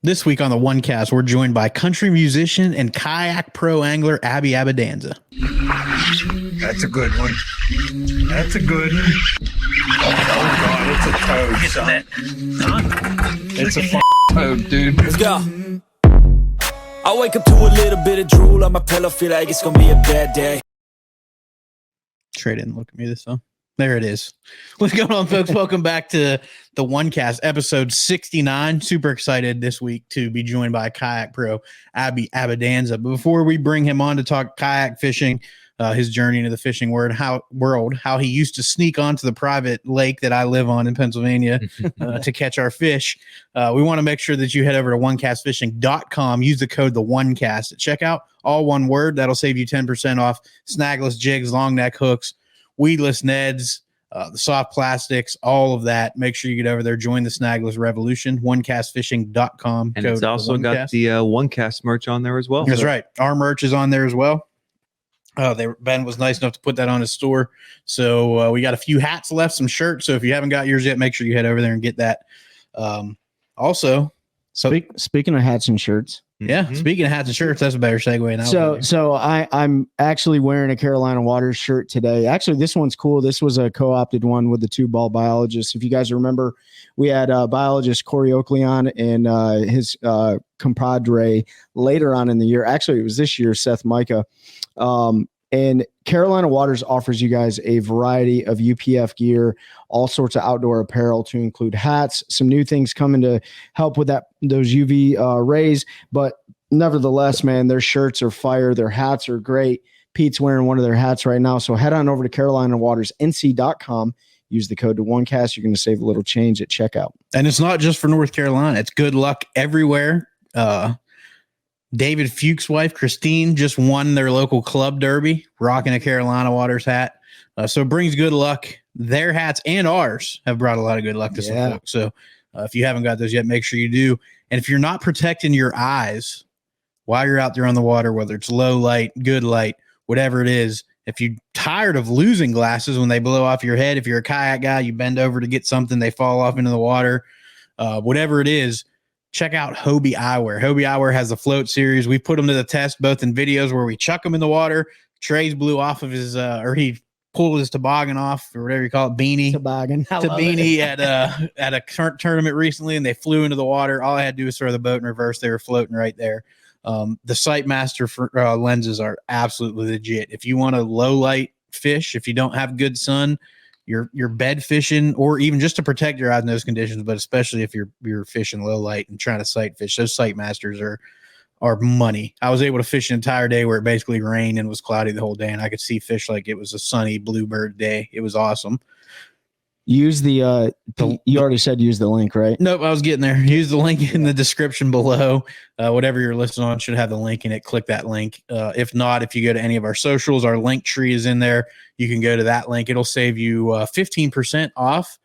This week on the OneCast, we're joined by country musician and kayak pro angler Abby Abbondanza. That's a good one. That's a good one. Oh, God, it's a toad, son. It's a toad, dude. Let's go. I wake up to a little bit of drool on my pillow, feel like it's gonna be a bad day. Trey didn't look at me this time. There it is. What's going on, folks? Welcome back to the OneCast, episode 69. Super excited this week to be joined by kayak pro Abby Abbondanza. But before we bring him on to talk kayak fishing, his journey into the fishing world, how he used to sneak onto the private lake that I live on in Pennsylvania to catch our fish, we want to make sure that you head over to OneCastFishing.com. Use the code TheOneCast at checkout, all one word. That'll save you 10% off snagless jigs, long neck hooks, weedless neds, the soft plastics, all of that. Make sure you get over there, join the snagless revolution. OneCastFishing.com. And it's also got the OneCast merch on there as well. That's right. Our merch is on there as well. Ben was nice enough to put that on his store. So we got a few hats left, some shirts. So if you haven't got yours yet, make sure you head over there and get that. Speaking of hats and shirts. Yeah. Speaking of hats and shirts, that's a better segue now. So I'm actually wearing a Carolina Waters shirt today. Actually, this one's cool. This was a co-opted one with the two ball biologists. If you guys remember, we had biologist Corey Oakley on and his compadre later on in the year. Actually, it was this year, Seth Micah. And Carolina Waters offers you guys a variety of UPF gear, all sorts of outdoor apparel to include hats, some new things coming to help with those UV rays. But nevertheless, man, their shirts are fire. Their hats are great. Pete's wearing one of their hats right now. So head on over to CarolinaWatersNC.com. Use the code TheOneCast. You're going to save a little change at checkout. And it's not just for North Carolina. It's good luck everywhere. David Fuchs' wife, Christine, just won their local club derby, rocking a Carolina Waters hat. So it brings good luck. Their hats and ours have brought a lot of good luck to some folks. So if you haven't got those yet, make sure you do. And if you're not protecting your eyes while you're out there on the water, whether it's low light, good light, whatever it is, if you're tired of losing glasses when they blow off your head, if you're a kayak guy, you bend over to get something, they fall off into the water, whatever it is, check out Hobie Eyewear. Hobie Eyewear has the float series. We put them to the test, both in videos where we chuck them in the water. Trey's blew off of his, or he pulled his toboggan off, or whatever you call it, beanie. Toboggan. at a tournament recently, and they flew into the water. All I had to do was throw the boat in reverse. They were floating right there. The Sightmaster lenses are absolutely legit. If you want a low light fish, if you don't have good sun, you're bed fishing, or even just to protect your eyes in those conditions, but especially if you're fishing low light and trying to sight fish, those Sightmasters are money. I was able to fish an entire day where it basically rained and was cloudy the whole day, and I could see fish like it was a sunny bluebird day. It was awesome. Use you already said use the link, right? Nope, I was getting there. Use the link in the description below. Whatever you're listening on should have the link in it. Click that link. If not, if you go to any of our socials, our link tree is in there. You can go to that link. It'll save you 15% off.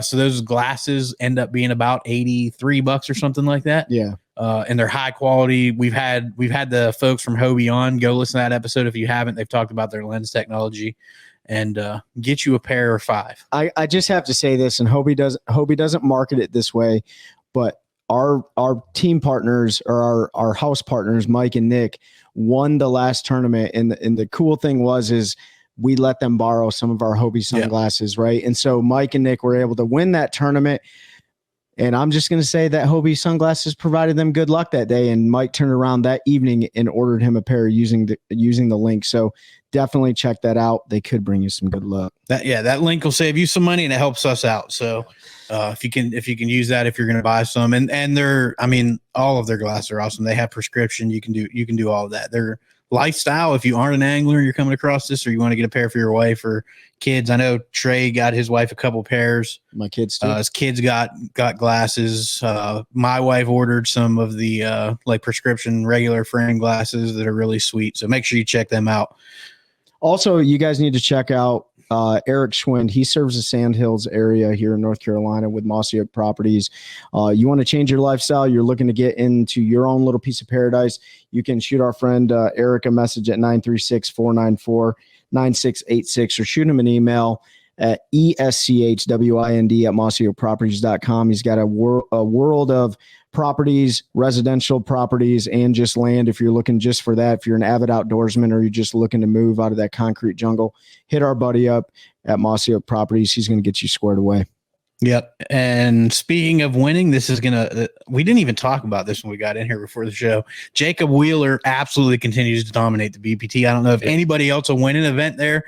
So those glasses end up being about $83 or something like that. Yeah. And they're high quality. We've had the folks from Hobie on. Go listen to that episode if you haven't. They've talked about their lens technology. And get you a pair or 5. I just have to say this, and Hobie doesn't market it this way, but our team partners, or our house partners, Mike and Nick, won the last tournament, and the cool thing is we let them borrow some of our Hobie sunglasses, right? And so Mike and Nick were able to win that tournament. And I'm just going to say that Hobie sunglasses provided them good luck that day. And Mike turned around that evening and ordered him a pair using the link. So definitely check that out. They could bring you some good luck. That link will save you some money and it helps us out. So if you can use that, if you're going to buy some, and all of their glasses are awesome. They have prescription. You can do all of that. They're lifestyle. If you aren't an angler, you're coming across this, or you want to get a pair for your wife or kids. I know Trey got his wife a couple pairs. My kids too. His kids got glasses. My wife ordered some of the prescription regular frame glasses that are really sweet. So make sure you check them out. Also, you guys need to check out Eric Schwind. He serves the Sand Hills area here in North Carolina with Mossy Oak Properties. You want to change your lifestyle, you're looking to get into your own little piece of paradise, you can shoot our friend Eric a message at 936-494-9686 or shoot him an email at ESCHWIND at MossioProperties.com. He's got a world of properties, residential properties, and just land. If you're looking just for that, if you're an avid outdoorsman or you're just looking to move out of that concrete jungle, hit our buddy up at Mossio Properties. He's going to get you squared away. Yep. And speaking of winning, this is going to, we didn't even talk about this when we got in here before the show. Jacob Wheeler absolutely continues to dominate the BPT. I don't know if anybody else will win an event there.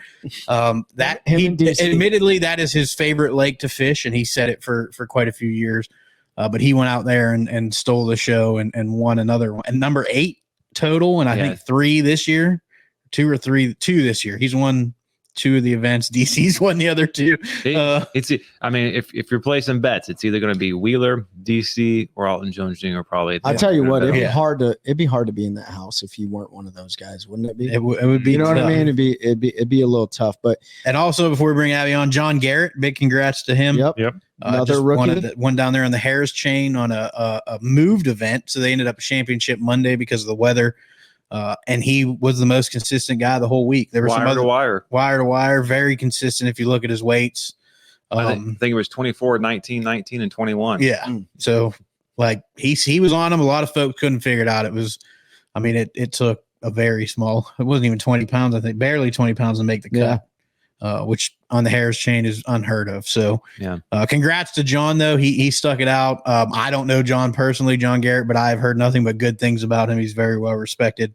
Admittedly, that is his favorite lake to fish, and he said it for quite a few years. But he went out there and stole the show and won another one. And number 8 total, and I think 3 this year, 2 this year. He's won 2 of the events. DC's won the other 2. If you're placing bets, it's either going to be Wheeler, DC, or Alton Jones Jr. Probably. I tell you what, it'd be hard to be in that house if you weren't one of those guys, wouldn't it be? It would be. You know tough. What I mean? It'd be a little tough. But and also before we bring Abby on, John Garrett, big congrats to him. Yep. Another rookie. One down there on the Harris chain on a moved event, so they ended up a championship Monday because of the weather. And he was the most consistent guy the whole week. There were wire to wire, very consistent. If you look at his weights, I think it was 24, 19, 19, and 21. Yeah. So like he was on him. A lot of folks couldn't figure it out. It was, it took a very small, it wasn't even 20 pounds. I think barely 20 pounds to make the cut, which on the Harris chain is unheard of. So congrats to John though. He stuck it out. I don't know John personally, John Garrett, but I've heard nothing but good things about him. He's very well respected.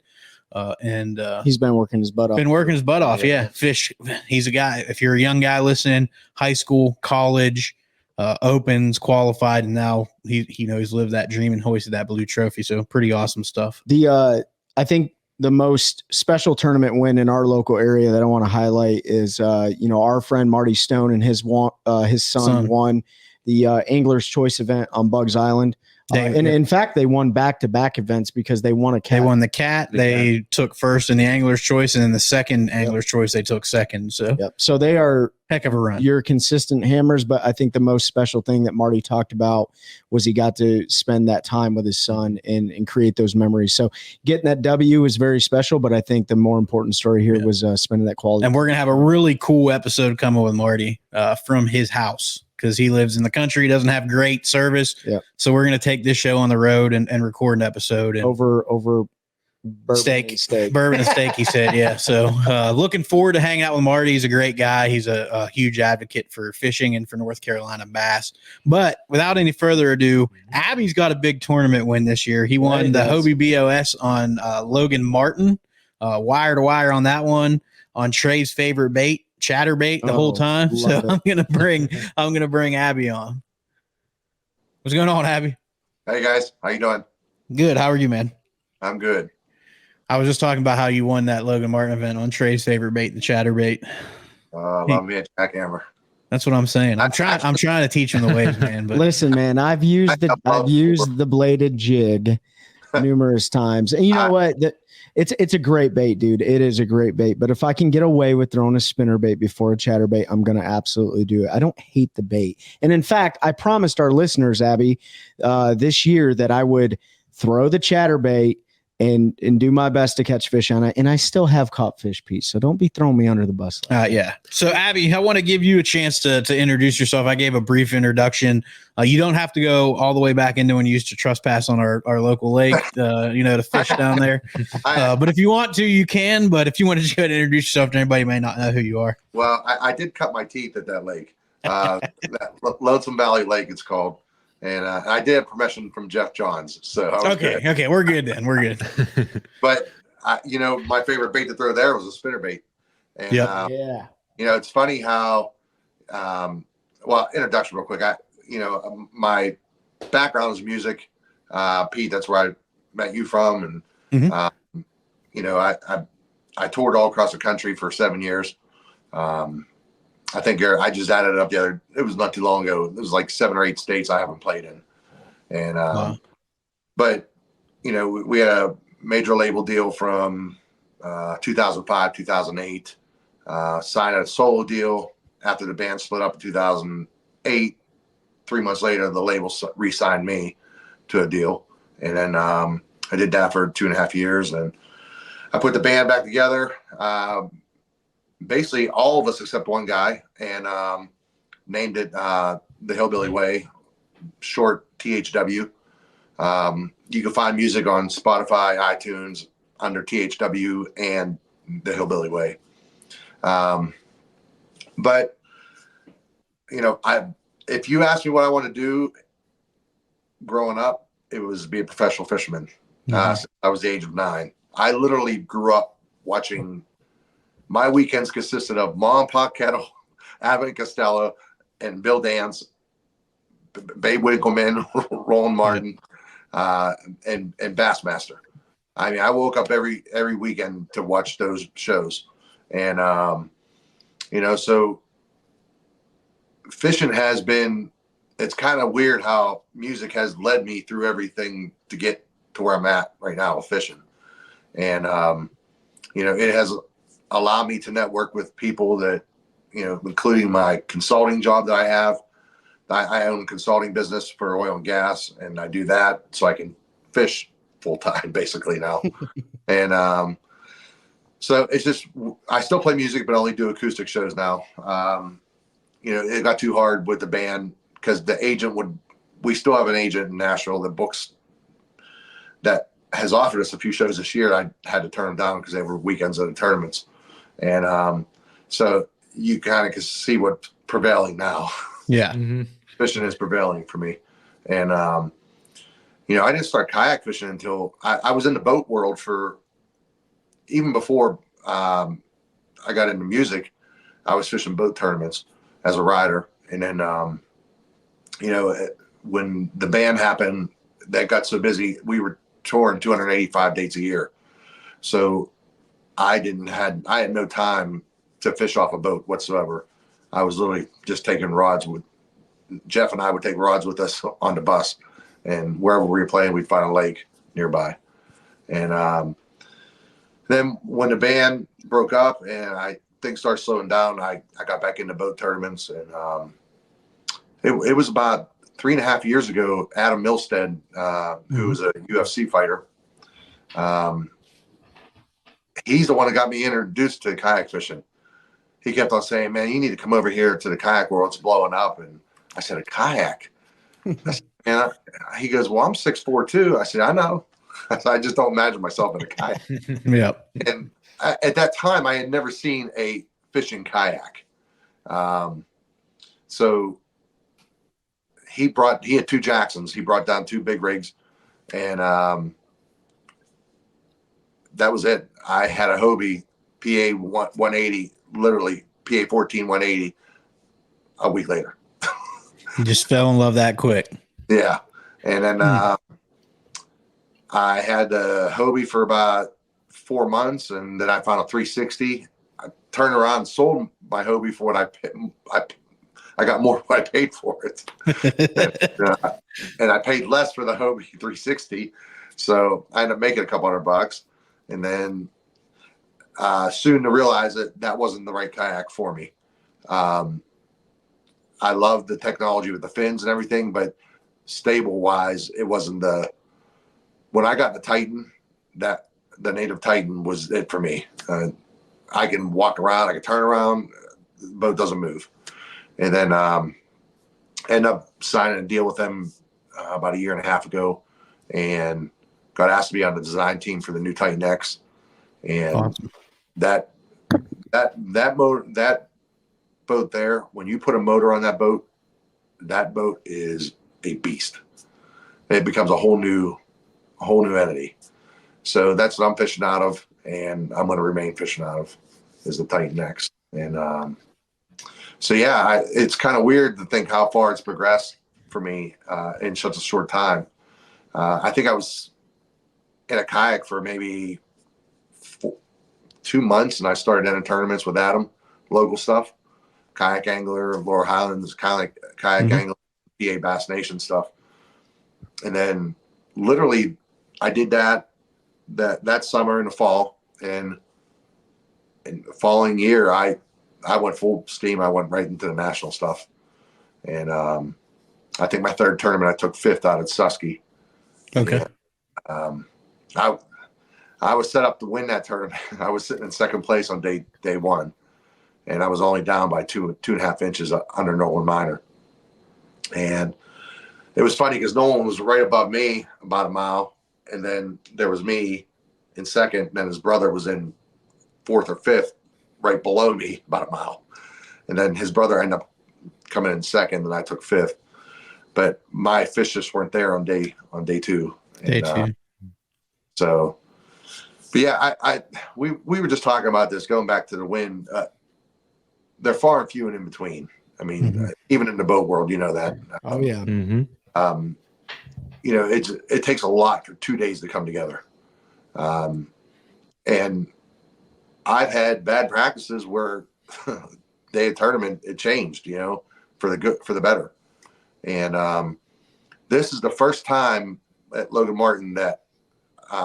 And he's been working his butt off. Fish. He's a guy. If you're a young guy listening, high school, college, opens, qualified, and now he's lived that dream and hoisted that blue trophy. So pretty awesome stuff. I think the most special tournament win in our local area that I want to highlight is our friend Marty Stone and his son won the Anglers Choice event on Bugs Island. In fact, they won back-to-back events because they won a cat. They won the cat. They took first in the Angler's Choice, and then the second Angler's Choice, they took second. So they are heck of a run. You're consistent hammers, but I think the most special thing that Marty talked about was he got to spend that time with his son and create those memories. So getting that W is very special, but I think the more important story here was spending that quality. And we're going to have a really cool episode coming with Marty from his house, because he lives in the country, doesn't have great service. So we're going to take this show on the road and record an episode. And over bourbon and steak, he said. Yeah. So looking forward to hang out with Marty. He's a great guy. He's a huge advocate for fishing and for North Carolina bass. But without any further ado, Abby's got a big tournament win this year. He won the Hobie BOS on Logan Martin, wire to wire on that one, on Trey's favorite bait, chatterbait, the whole time. So I'm gonna bring Abby on. What's going on, Abby? Hey guys, how you doing? Good. How are you, man? I'm good. I was just talking about how you won that Logan Martin event on Trey's favorite bait, the chatterbait. Love me a jackhammer. That's what I'm saying. I'm trying to teach him the ways, man. But listen, man, I've used the bladed jig numerous times, and you know what? It's a great bait, dude. It is a great bait. But if I can get away with throwing a spinnerbait before a chatterbait, I'm going to absolutely do it. I don't hate the bait. And in fact, I promised our listeners, Abby, this year that I would throw the chatterbait and do my best to catch fish on it. And I still have caught fish, Pete. So don't be throwing me under the bus. So Abby, I want to give you a chance to introduce yourself. I gave a brief introduction. You don't have to go all the way back into when you used to trespass on our local lake, to fish down there. But if you want to, you can. But if you want to just go ahead and introduce yourself to anybody who may not know who you are. Well, I did cut my teeth at that lake. That Lonesome Valley Lake, it's called. And I did have permission from Jeff Johns. So okay, we're good then. We're good. But my favorite bait to throw there was a spinnerbait. And it's funny how introduction real quick. My background is music. Pete, that's where I met you from, and I toured all across the country for 7 years. I think I just added it up it was not too long ago. It was like 7 or 8 states I haven't played in. And, but we had a major label deal from 2005, 2008, signed a solo deal after the band split up in 2008. 3 months later, the label re-signed me to a deal. And then I did that for 2.5 years. And I put the band back together. basically all of us except one guy, and named it the Hillbilly Way, short THW. You can find music on Spotify, iTunes under THW and the Hillbilly Way. But if you ask me what I want to do growing up, it was be a professional fisherman. Since I was the age of 9. I literally grew up watching. My weekends consisted of Mom, Pop Kettle, Abbott Costello, and Bill Dance, Babe Winkleman, Roland Martin, and Bassmaster. I mean, I woke up every weekend to watch those shows, and so fishing has been. It's kind of weird how music has led me through everything to get to where I'm at right now with fishing, and it has allowed me to network with people that, including my consulting job that I have. I own a consulting business for oil and gas, and I do that so I can fish full time basically now. And so it's just, I still play music, but I only do acoustic shows now. It got too hard with the band because we still have an agent in Nashville that has offered us a few shows this year. I had to turn them down because they were weekends at the tournaments. And so you kind of can see what's prevailing now. Yeah. Fishing is prevailing for me. And, I didn't start kayak fishing until I was in the boat world even before I got into music. I was fishing boat tournaments as a rider. And then, when the band happened, that got so busy, we were touring 285 dates a year. So I had no time to fish off a boat whatsoever. I was literally just taking rods Jeff and I would take rods with us on the bus, and wherever we were playing, we'd find a lake nearby. And then when the band broke up and things started slowing down, I got back into boat tournaments, and it was about 3.5 years ago. Adam Milstead, who was a UFC fighter, he's the one that got me introduced to kayak fishing. He kept on saying, "Man, you need to come over here to the kayak world. It's blowing up." And I said, "A kayak?" And he goes, "Well, I'm 6'4" too." I said, "I know." I just don't imagine myself in a kayak. Yep. And at that time, I had never seen a fishing kayak. So he had 2 Jacksons. He brought down 2 big rigs, and that was it. I had a Hobie PA 180, literally PA 14 180 a week later. You just fell in love that quick. Yeah. And then I had the Hobie for about 4 months, and then I found a 360. I turned around and sold my Hobie for what I got more what I paid for it. And I paid less for the Hobie 360. So I ended up making a couple $100. And then soon to realize that wasn't the right kayak for me. I love the technology with the fins and everything, but stable wise, it wasn't when I got the Titan, the native Titan was it for me. I can walk around, I can turn around, the boat doesn't move. And then end up signing a deal with them about 1.5 years ago, and got asked to be on the design team for the new Titan X. And awesome. that boat there, when you put a motor on that boat is a beast. It becomes a whole new entity. So that's what I'm fishing out of, and I'm going to remain fishing out of, is the Titan X. And so yeah, it's kind of weird to think how far it's progressed for me in such a short time. I think I was in a kayak for maybe 2 months, and I started entering tournaments with Adam, local stuff, kayak angler, Laurel Highlands, kind of like kayak angler, PA Bass Nation stuff. And then literally I did that summer in the fall, and in the following year, I went full steam. I went right into the national stuff. And I think my 3rd tournament, I took 5th out at Susky. Okay. And, I was set up to win that tournament. I was sitting in 2nd place on day 1. and I was only down by 2.5 inches under Nolan Minor. And it was funny because Nolan was right above me about a mile, and then there was me in second, and then his brother was in fourth or fifth right below me about a mile. And then his brother ended up coming in second, and I took fifth. But my fish just weren't there on day two. Day two. So, but yeah, we were just talking about this, going back to the wind. They're far and few and in between. I mean, even in the boat world, you know that. Oh yeah. You know, it takes a lot for 2 days to come together. And I've had bad practices where day of tournament, it changed, you know, for the better. And this is the first time at Logan Martin that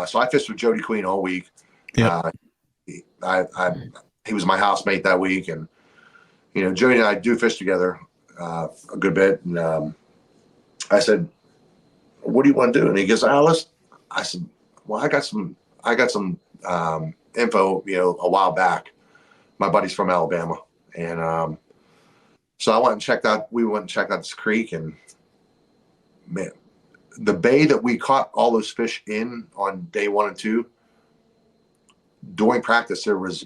so I fished with Jody Queen all week. Yeah. He was my housemate that week, and you know, Jody and I do fish together a good bit. And I said, "What do you want to do?" And he goes, "Alice." I said, "Well, I got some info, you know, a while back. My buddy's from Alabama, and so I went and checked out. We went and checked out this creek, and man, the bay that we caught all those fish in on day 1 and 2. During practice, there was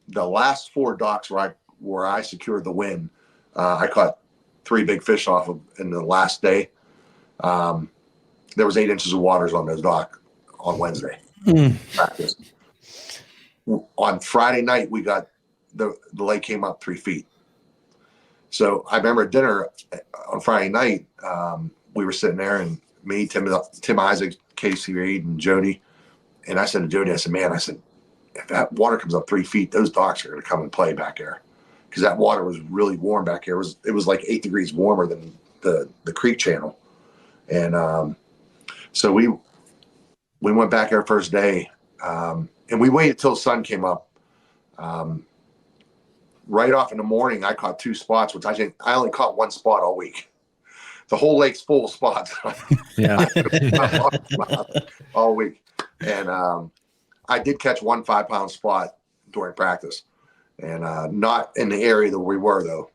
the last 4 docks where I secured the win. I caught 3 big fish off of in the last day. There was 8 inches of waters on those docks on Wednesday. Practice. On Friday night, we got the lake came up 3 feet. So I remember dinner on Friday night. We were sitting there, and me, Tim Isaac, Casey Reed, and Jody. And I said to Jody, I said, "Man," I said, "if that water comes up 3 feet, those docks are going to come and play back there," because that water was really warm back here. It was like 8 degrees warmer than the creek channel. And so we went back there first day, and we waited till the sun came up. Right off in the morning, I caught 2 spots, which I only caught 1 spot all week. The whole lake's full of spots. Yeah. All week. And I did catch 1 5-pound spot during practice, and not in the area that we were, though.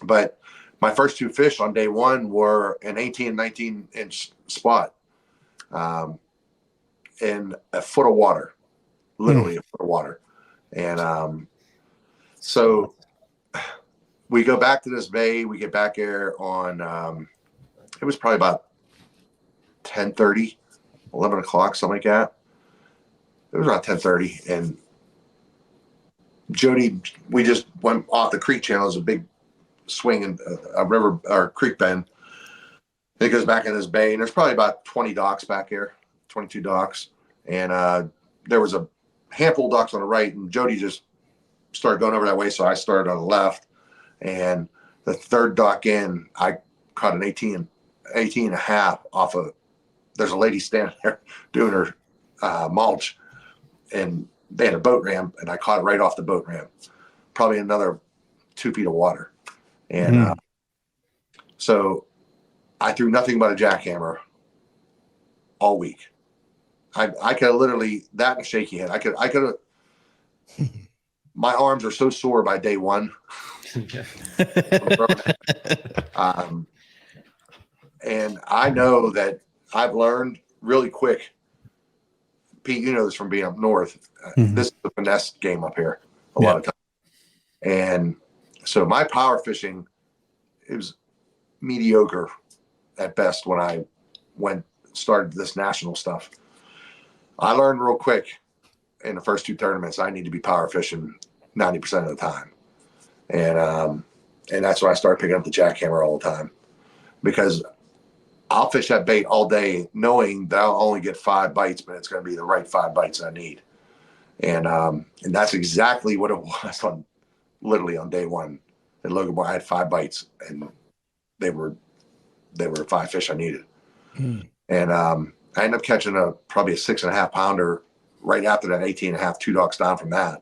But my first 2 fish on day 1 were an 18 and 19 inch spot in a foot of water, literally a foot of water. And so we go back to this bay. We get back there on, it was probably about 10:30, 11 o'clock, something like that. It was around 10:30. And Jody, we just went off the creek channel. There's a big swing in a river or creek bend. It goes back in this bay, and there's probably about 20 docks back here, 22 docks. And there was a handful of docks on the right, and Jody just started going over that way. So I started on the left. And the third dock in, I caught an 18 and a half off of, there's a lady standing there doing her mulch, and they had a boat ramp, and I caught it right off the boat ramp, probably another 2 feet of water. And so I threw nothing but a jackhammer all week. I could have literally, that and a shaky head. I could have, my arms are so sore by day 1. And I know that I've learned really quick. Pete, you know this from being up north. This is the finesse game up here a lot of times. And so my power fishing, it was mediocre at best when I started this national stuff. I learned real quick in the first 2 tournaments, I need to be power fishing 90% of the time. And that's why I started picking up the jackhammer all the time, because I'll fish that bait all day knowing that I'll only get 5 bites, but it's going to be the right 5 bites I need. And that's exactly what it was literally on day 1 at Logan Bar. I had 5 bites, and they were 5 fish I needed. And I ended up catching probably a 6.5 pounder right after that 18 and a half, 2 docks down from that.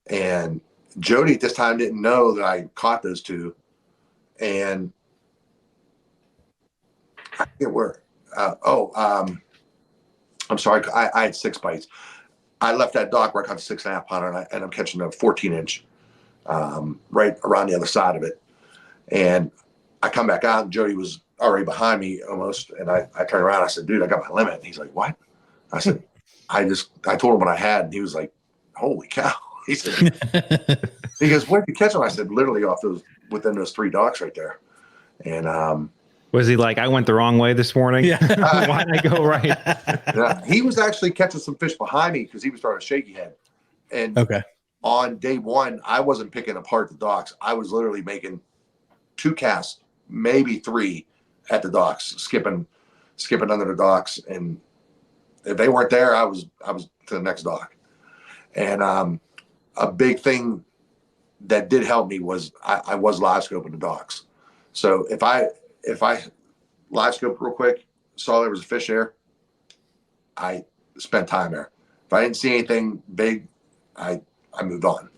And Jody at this time didn't know that I caught those 2. And I forget where. I'm sorry. I had 6 bites. I left that dock where I caught the 6.5 pounder, and I ended up catching a 14-inch right around the other side of it. And I come back out, and Jody was already behind me almost. And I turned around. I said, dude, I got my limit. And he's like, what? I said, I told him what I had. And he was like, holy cow. He said, he goes, where did you catch him? I said, literally within those 3 docks right there. And was he like, I went the wrong way this morning? Yeah. Why did I go right? yeah, he was actually catching some fish behind me because he was starting to shaky head. And Okay. on day 1, I wasn't picking apart the docks. I was literally making 2 casts, maybe 3 at the docks, skipping under the docks. And if they weren't there, I was to the next dock. And a big thing that did help me was I was live scoping the docks. So if I live scoped real quick, saw there was a fish there, I spent time there. If I didn't see anything big, I moved on.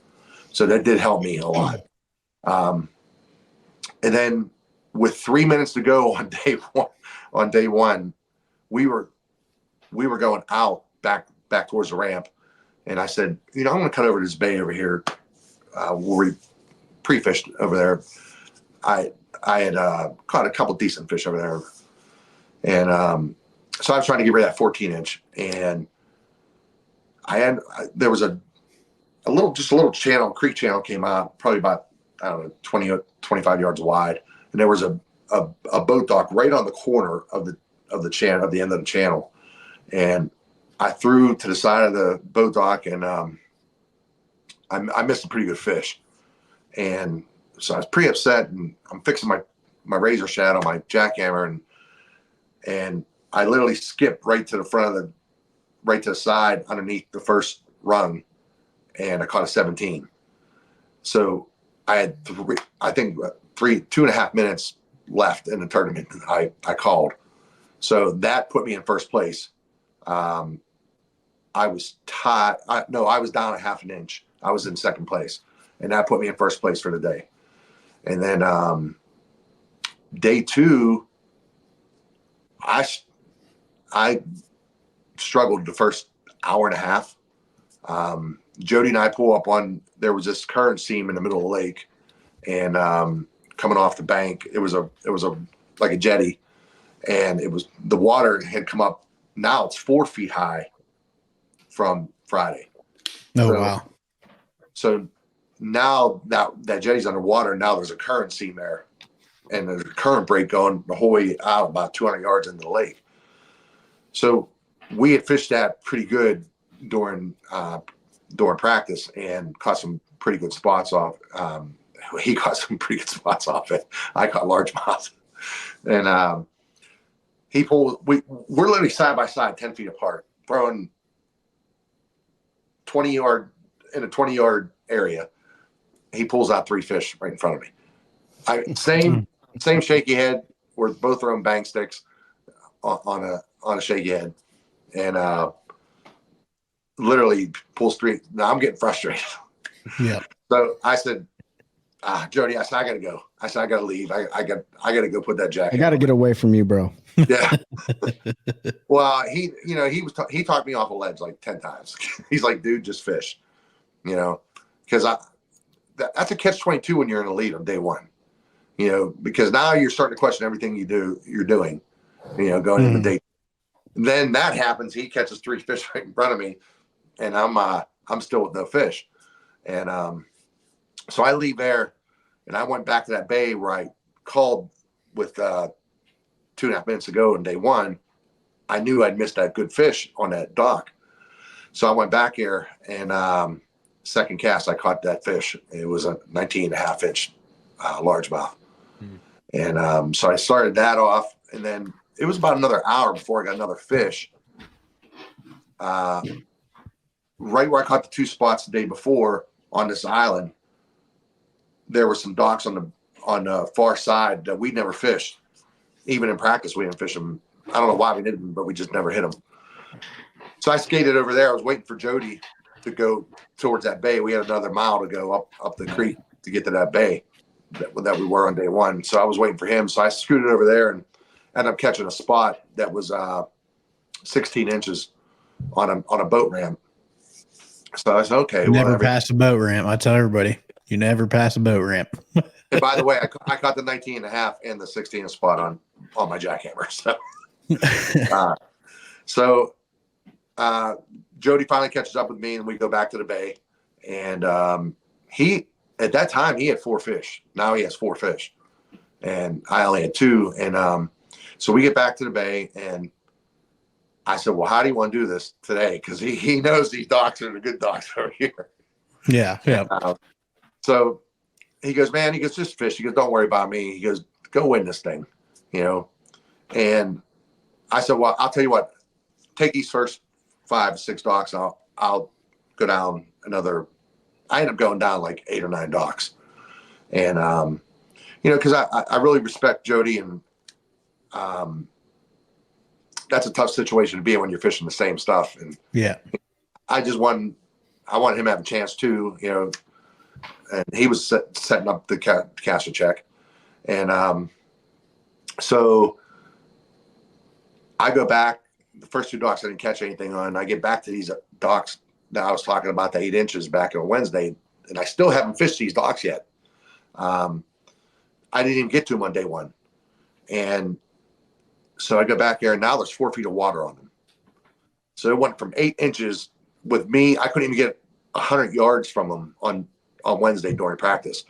So that did help me a lot. And then with 3 minutes to go on day one, we were going out back towards the ramp. And I said, I'm going to cut over this bay over here where we pre-fished over there. I had caught a couple decent fish over there. And so I was trying to get rid of that 14-inch. And there was a little channel, creek channel came out, probably about, 20, 25 yards wide. And there was a boat dock right on the corner of the channel, of the end of the channel. And I threw to the side of the boat dock, and I missed a pretty good fish. And so I was pretty upset, and I'm fixing my razor shad on my jackhammer, and I literally skipped right to the side underneath the first rung, and I caught a 17. So I had 2.5 minutes left in the tournament. I called. So that put me in first place. I was tied. I was down a 1/2 inch. I was in second place, and that put me in first place for the day. And then day 2, I struggled the first hour and a half. Jody and I pull up there was this current seam in the middle of the lake, and coming off the bank, it was like a jetty, and the water had come up. Now it's 4 feet high from Friday. Oh, wow. So now that jetty's underwater, now there's a current seam there, and there's a current break going the whole way out about 200 yards into the lake. So we had fished that pretty good during practice and caught some pretty good spots off. He caught some pretty good spots off it. I caught largemouth, and he pulled. We're literally side by side, 10 feet apart, throwing 20-yard in a 20-yard area. He pulls out 3 fish right in front of me. Same shaky head. We're both throwing bang sticks on a shaky head, and literally pulls 3. Now I'm getting frustrated. Yeah. So I said, Jody, I said, I gotta go. I said, I gotta leave. I gotta go put that jacket. I gotta get away from you, bro. Yeah. Well, he talked me off a ledge like 10 times. He's like, dude, just fish, because that's a catch-22 when you're in the lead on day 1, because now you're starting to question everything you're doing, going into day. And then that happens. He catches 3 fish right in front of me, and I'm still with no fish. And so I leave there, and I went back to that bay where I called with 2.5 minutes ago in day 1. I knew I'd missed that good fish on that dock. So I went back here, and second cast, I caught that fish. It was a 19.5 inch largemouth. And so I started that off, and then it was about another hour before I got another fish. Right where I caught the 2 spots the day before on this island, there were some docks on the far side that we'd never fished. Even in practice, we didn't fish them. I don't know why we didn't, but we just never hit them. So I skated over there. I was waiting for Jody to go towards that bay. We had another mile to go up the creek to get to that bay that we were on day 1. So I was waiting for him. So I scooted over there and ended up catching a spot that was 16 inches on a boat ramp. So I said, okay. Never pass a boat ramp. I tell everybody, you never pass a boat ramp. And by the way, I caught the 19.5 and the 16 spot on my jackhammer. So, Jody finally catches up with me, and we go back to the bay. And at that time, he had 4 fish. Now he has 4 fish, and I only had 2. And so we get back to the bay, and I said, well, how do you want to do this today? Because he knows these docks are the good docks over here. Yeah. So he goes, man, just fish. He goes, don't worry about me. He goes, go win this thing, And I said, well, I'll tell you what, take these first 5, 6 docks. I'll go down another. I ended up going down like 8 or 9 docks. And, because I really respect Jody, and that's a tough situation to be in when you're fishing the same stuff. And yeah, I wanted him to have a chance too, and he was setting up the caster check. And so I go back, the first 2 docks I didn't catch anything on. I get back to these docks that I was talking about, the 8 inches back on Wednesday, and I still haven't fished these docks yet. I didn't even get to them on day 1. And so I go back there, and now there's 4 feet of water on them. So it went from 8 inches with me. I couldn't even get 100 yards from them on Wednesday during practice.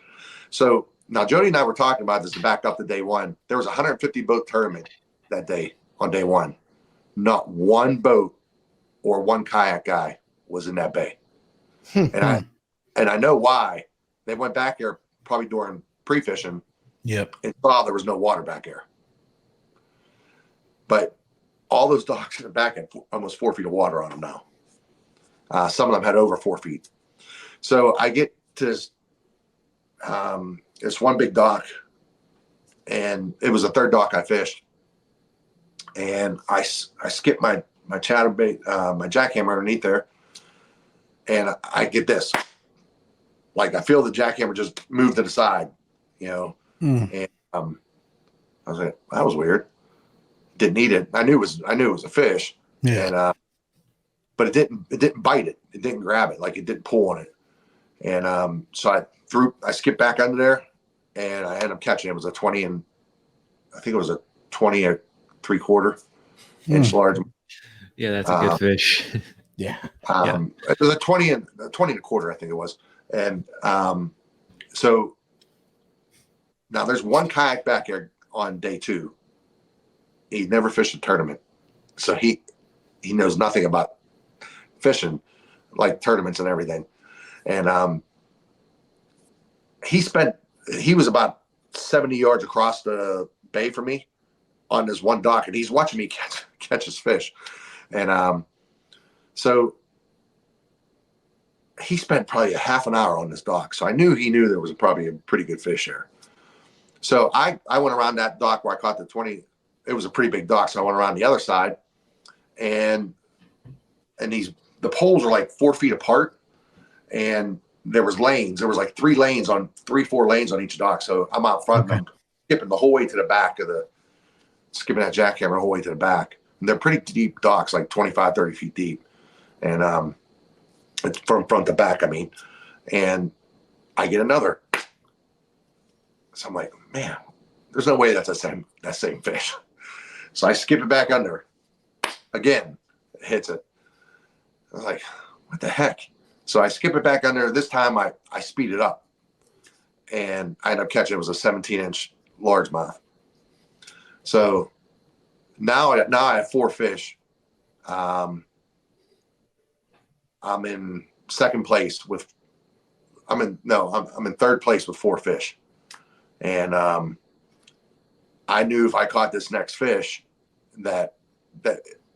So now Jody and I were talking about this to back up to day 1. There was a 150 boat tournament that day on day 1. Not one boat or one kayak guy was in that bay. And I know why. They went back there probably during pre-fishing. Yep. And saw there was no water back there. But all those docks in the back had almost 4 feet of water on them now. Some of them had over 4 feet. So I get to this one big dock, and it was the 3rd dock I fished. And I skipped my chatterbait, my jackhammer underneath there, and I get this. Like, I feel the jackhammer just move to the side, And I was like, that was weird. Didn't eat it. I knew it was a fish. Yeah. And but it didn't bite it. It didn't grab it. Like, it didn't pull on it. And so I skipped back under there, and I ended up catching it. It was a 20, and I think it was a 20 or 3/4 inch large. Yeah, that's a good fish. Yeah. It was a 20 and a 1/4, I think it was. And so now there's one kayak back there on day 2. He never fished a tournament, so he knows nothing about fishing, like tournaments and everything. And he was about 70 yards across the bay from me on this one dock, and he's watching me catch his fish. And so he spent probably a half an hour on this dock. So I knew he knew there was probably a pretty good fish there. So I went around that dock where I caught the 20. It was a pretty big dock. So I went around the other side, and the poles are like 4 feet apart, and there was lanes. There was like 4 lanes on each dock. So I'm out front, and I'm skipping the whole way to the back skipping that jackhammer the whole way to the back. And they're pretty deep docks, like 25, 30 feet deep. And it's from front to back, I mean. And I get another. So I'm like, man, there's no way that's that same fish. So I skip it back under. Again, it hits it. I was like, what the heck? So I skip it back under. This time I speed it up. And I end up catching, it was a 17-inch largemouth. So now I have 4 fish. I'm in second place I'm in 3rd place with 4 fish. And I knew if I caught this next fish that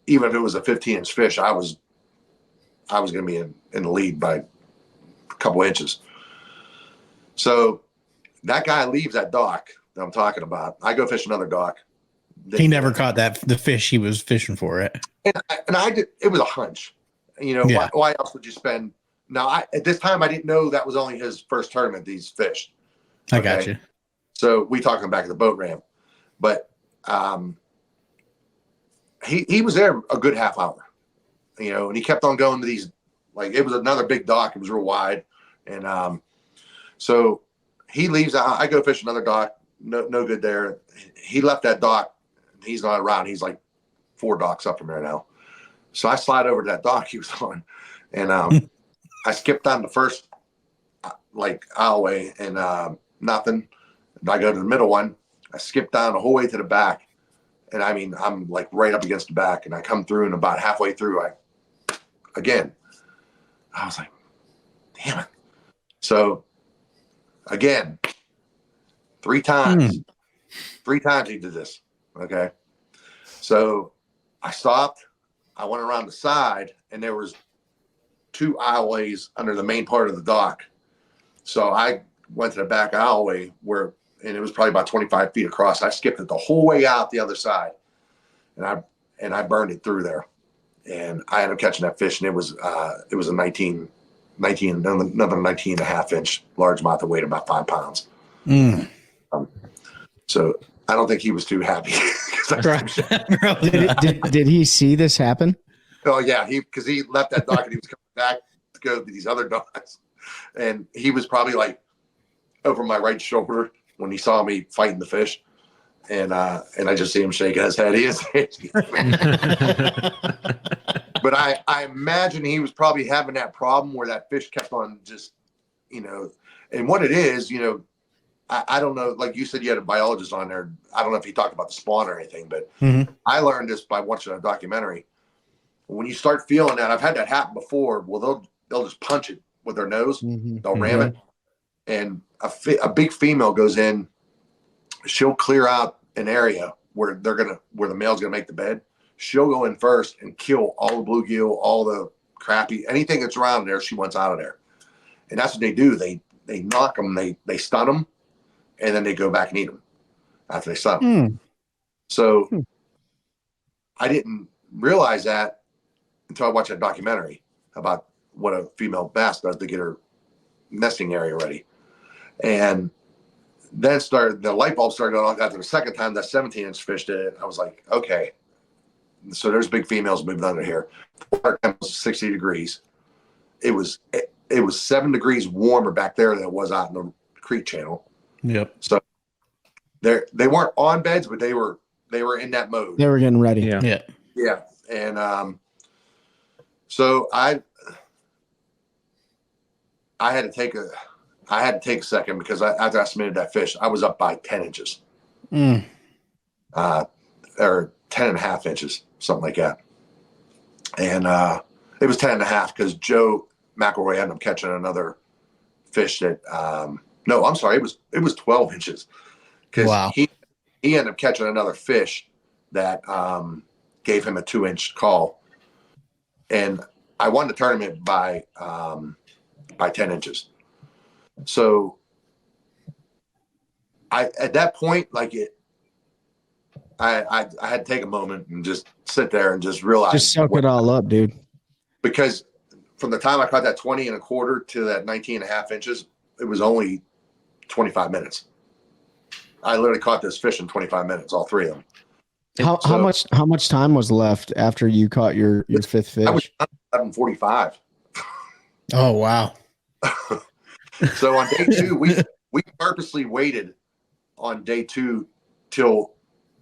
even if it was a 15-inch fish, I was going to be in the lead by a couple inches. So that guy leaves that dock that I'm talking about. I go fish another dock. He never caught the fish he was fishing for, it. And I did. It was a hunch. Yeah. Why else would you spend? Now, at this time, I didn't know that was only his first tournament, these fish. I got you. So we talking back at the boat ramp. But he was there a good half hour, and he kept on going to these like it was another big dock. It was real wide. And so he leaves out. I go fish another dock. No good there. He left that dock. He's not around. He's like 4 docks up from there now. So I slide over to that dock he was on, and I skipped down the first like aisleway and nothing. I go to the middle one. I skip down the whole way to the back. And I mean, I'm like right up against the back, and I come through, and about halfway through, I was like, damn it. So again, 3 times. 3 times he did this. Okay. So I stopped. I went around the side, and there was 2 aisleways under the main part of the dock. So I went to the back aisleway and it was probably about 25 feet across. I skipped it the whole way out the other side, and I burned it through there, and I ended up catching that fish, and it was a 19 another 19 and a half inch largemouth that weighed about 5 pounds. So I don't think he was too happy. Did he see this happen? Oh yeah, because he left that dock and he was coming back to go to these other docks, and he was probably like over my right shoulder when he saw me fighting the fish, and I just see him shaking his head. He is, but I imagine he was probably having that problem where that fish kept on just, and what it is, I don't know. Like you said, you had a biologist on there. I don't know if he talked about the spawn or anything, but I learned this by watching a documentary. When you start feeling that, I've had that happen before. Well, they'll just punch it with their nose. They'll ram it, and a big female goes in. She'll clear out an area where the male's gonna make the bed. She'll go in first and kill all the bluegill, all the crappie, anything that's around there. She wants out of there, and that's what they do. They knock them, they stun them, and then they go back and eat them after they stun them. So I didn't realize that until I watched that documentary about what a female bass does to get her nesting area ready. And then the light bulb started going off after the second time that 17-inch fish did it. I was like, okay, so there's big females moving under here. The water temperature was 60 degrees. It was 7 degrees warmer back there than it was out in the creek channel. Yep. So they weren't on beds, but they were in that mode. They were getting ready. Yeah. And so I had to take a second, because after I submitted that fish, I was up by 10 inches, or 10 and a half inches, something like that. And it was 10 and a half because Joe McElroy ended up catching another fish that, no, I'm sorry. It was 12 inches because he ended up catching another fish that gave him a 2-inch call. And I won the tournament by 10 inches. So at that point, I had to take a moment and just sit there and just realize. Just soak it all up, dude. Because from the time I caught that 20 and a quarter to that 19 and a half inches, it was only 25 minutes. I literally caught this fish in 25 minutes, all 3 of them. How much time was left after you caught your 5th fish? I was 7:45. Oh wow. So on day 2, we purposely waited on day 2 till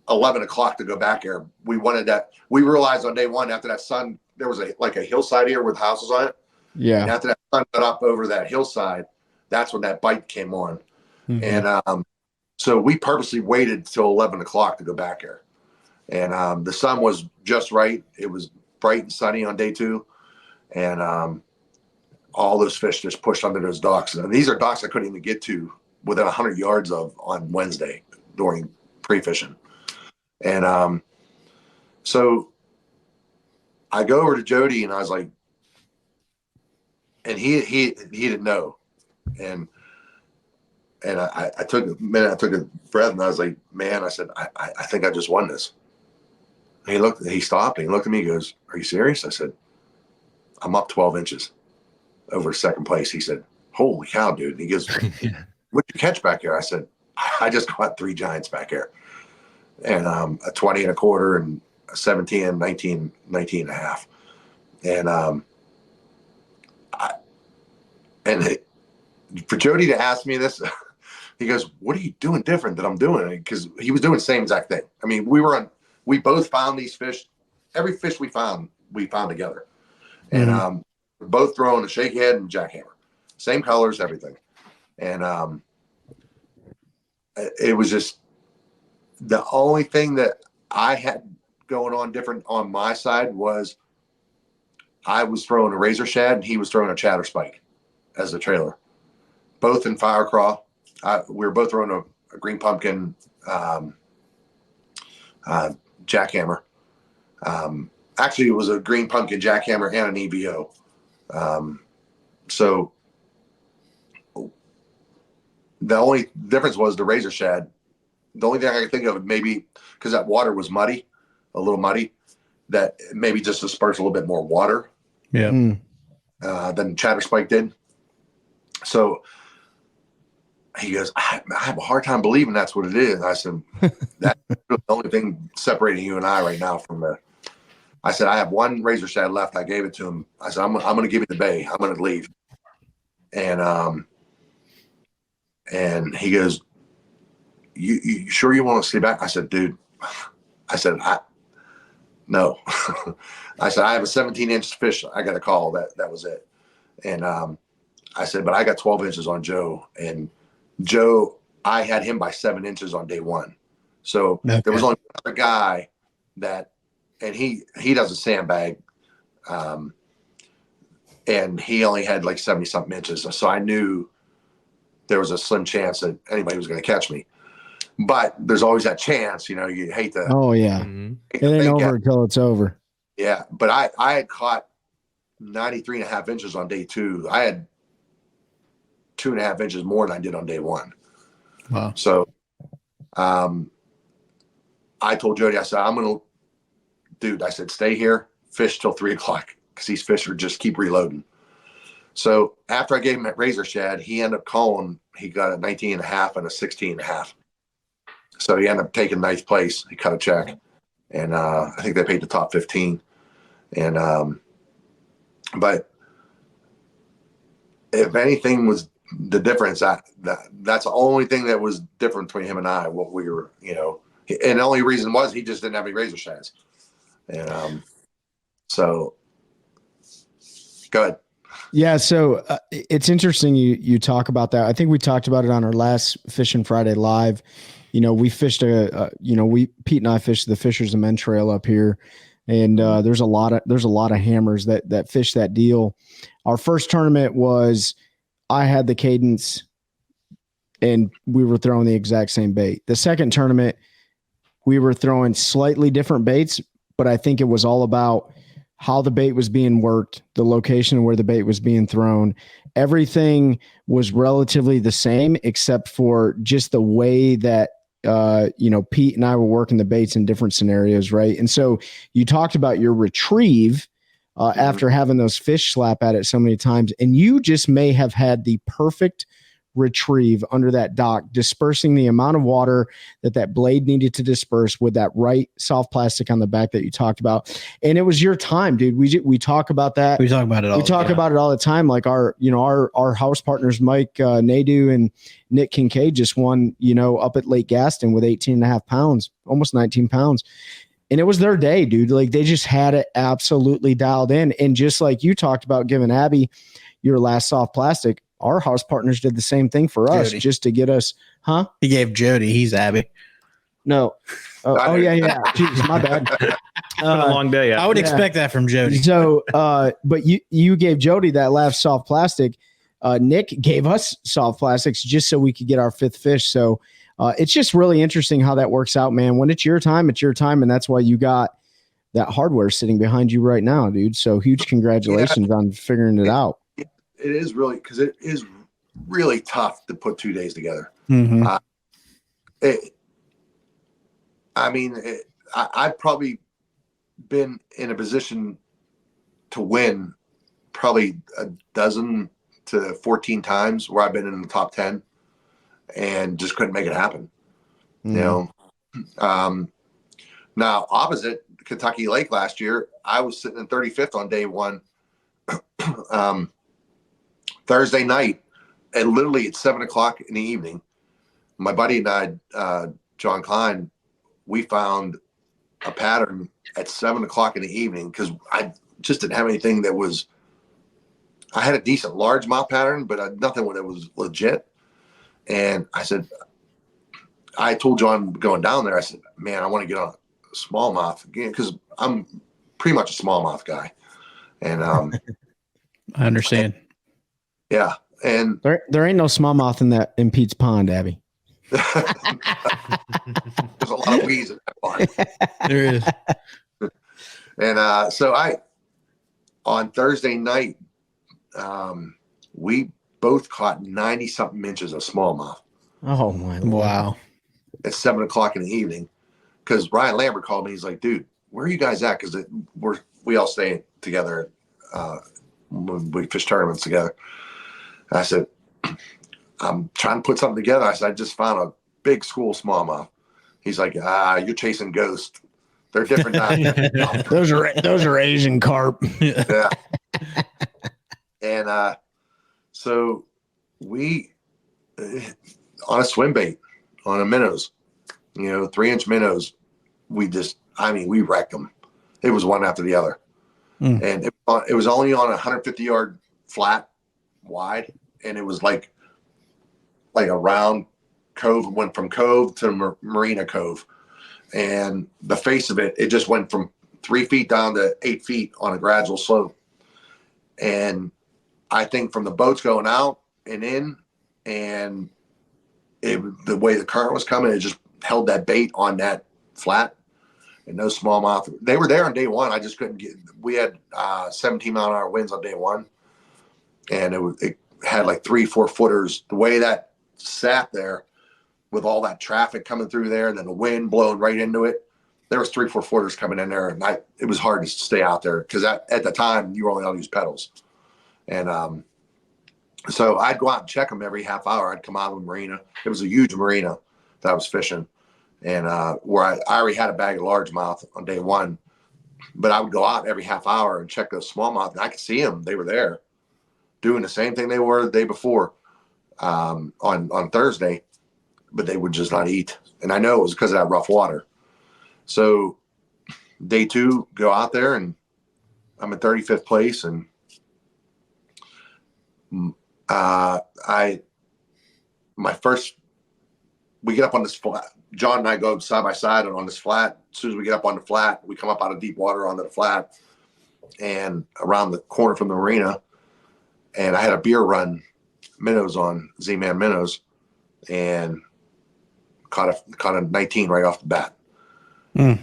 11 o'clock to go back there. We wanted that. We realized on day 1, after that sun, there was a hillside here with houses on it. Yeah. And after that sun got up over that hillside, that's when that bite came on. And so we purposely waited till 11 o'clock to go back there. And the sun was just right. It was bright and sunny on day 2. And all those fish just pushed under those docks. And these are docks I couldn't even get to within 100 yards of on Wednesday during pre-fishing. And so I go over to Jody and I was like, and he didn't know. And I took a minute, I took a breath, and I was like, man, I said, I think I just won this. And he stopped and he looked at me, he goes, are you serious? I said, I'm up 12 inches over second place. He said, holy cow, dude. And he goes, what'd you catch back here? I said, I just caught 3 giants back here. And a 20 and a quarter and a 17 and 19 and a half. And And for Jody to ask me this, he goes, "What are you doing different than I'm doing?" Because he was doing the same exact thing. I mean, we both found these fish. Every fish we found together. And we're both throwing a shakehead and jackhammer. Same colors, everything. And it was just the only thing that I had going on different on my side was I was throwing a razor shad and he was throwing a chatter spike as a trailer. Both in fire craw. We were both throwing a green pumpkin jackhammer. Actually, it was a green pumpkin jackhammer and an EBO. So the only difference was the razor shad. The only thing I could think of, maybe because that water was muddy, a little muddy, that maybe just dispersed a little bit more water. Yeah. Than chatter spike did. So he goes, I have a hard time believing that's what it is. I said, that's the only thing separating you and I right now from the. I said, I have one razor shad left. I gave it to him. I said, I'm going to give you the bay. I'm going to leave. And he goes, you sure you want to stay back? I said, dude, no. I said, I have a 17-inch fish I got to call. That was it. And I said, but I got 12 inches on Joe. And Joe, I had him by 7 inches on day one. So there was only another guy that, and he does a sandbag. And he only had like 70 something inches. So I knew there was a slim chance that anybody was going to catch me. But there's always that chance, you hate to. Oh, yeah. It ain't over until it's over. Yeah. But I had caught 93.5 inches on day two. I had 2.5 inches more than I did on day one. Wow. So I told Jody, I said, I said, stay here, fish till 3:00 because these fish are just keep reloading. So after I gave him that razor shad, he ended up calling. He got a 19.5 and a 16.5. So he ended up taking ninth place. He cut a check, and I think they paid the top 15. And but if anything was the difference, that's the only thing that was different between him and I. What we were, and the only reason was he just didn't have any razor shads. And so go ahead. Yeah, so it's interesting you talk about that. I think we talked about it on our last Fishing Friday Live. We fished Pete and I fished the Fishers and Men Trail up here, and there's a lot of hammers that fish that deal. Our first tournament was I had the cadence, and we were throwing the exact same bait. The second tournament, we were throwing slightly different baits, but I think it was all about how the bait was being worked, the location where the bait was being thrown. Everything was relatively the same, except for just the way that, Pete and I were working the baits in different scenarios. Right. And so you talked about your retrieve after having those fish slap at it so many times, and you just may have had the perfect retrieve under that dock, dispersing the amount of water that blade needed to disperse with that right soft plastic on the back that you talked about. And it was your time, dude. We talk about that. We talk about it all. We talk about it all the time. Like our house partners, Mike Nadu and Nick Kincaid just won, up at Lake Gaston with 18.5 pounds, almost 19 pounds. And it was their day, dude. Like they just had it absolutely dialed in. And just like you talked about giving Abby your last soft plastic, our house partners did the same thing for us, just to get us, huh? He gave Jody. He's Abby. No. Oh yeah. Jeez, my bad. It's been a long day. I would expect that from Jody. So, but you gave Jody that last soft plastic. Nick gave us soft plastics just so we could get our fifth fish. So it's just really interesting how that works out, man. When it's your time, and that's why you got that hardware sitting behind you right now, dude. So huge congratulations on figuring it out. It is really, because it is really tough to put 2 days together. Mm-hmm. I've probably been in a position to win probably 12 to 14 times where I've been in the top 10 and just couldn't make it happen. Mm-hmm. Now opposite Kentucky Lake last year, I was sitting in 35th on day one. Thursday night, and literally at 7:00 in the evening, my buddy and I, John Klein, we found a pattern at 7:00 in the evening because I just didn't have anything that was. I had a decent largemouth pattern, but nothing that was legit. And I told John going down there, I said, man, I want to get on a smallmouth again because I'm pretty much a smallmouth guy. And I understand. Yeah. And there ain't no smallmouth in Pete's pond, Abby. there's a lot of weeds in that pond. There is. And so on Thursday night, we both caught 90 something inches of smallmouth. Oh my Lord. Wow. At 7:00 in the evening. Because Ryan Lambert called me. He's like, dude, where are you guys at? Because we all stay together when we fish tournaments together. And I said, I'm trying to put something together. I said, I just found a big school smallmouth. He's like, you're chasing ghosts. They're different. Those are Asian carp. Yeah. And so we on a swim bait on a minnows, 3-inch minnows, we wrecked them. It was one after the other. And it was only on a 150-yard flat wide, and it was like a round cove. It went from cove to Marina Cove, and the face of it just went from 3 feet down to 8 feet on a gradual slope. And I think from the boats going out and in, and the way the current was coming, it just held that bait on that flat. And those smallmouth, they were there on day one. I just couldn't get. We had 17-mile-an-hour winds on day one, and it had like 3-4 footers. The way that sat there, with all that traffic coming through there, and then the wind blowing right into it, there was 3-4 footers coming in there, and it was hard to stay out there because at the time you were only allowed to use pedals. And so I'd go out and check them every half hour. I'd come out of a marina. It was a huge marina that I was fishing. And where I already had a bag of largemouth on day one, but I would go out every half hour and check those smallmouth, and I could see them. They were there doing the same thing they were the day before on Thursday, but they would just not eat. And I know it was because of that rough water. So day two, go out there, and I'm in 35th place. And we get up on this flat. John and I go side by side on this flat. As soon as we get up on the flat, we come up out of deep water onto the flat and around the corner from the marina. And I had a beer run minnows on Z-Man minnows and caught a 19 right off the bat. And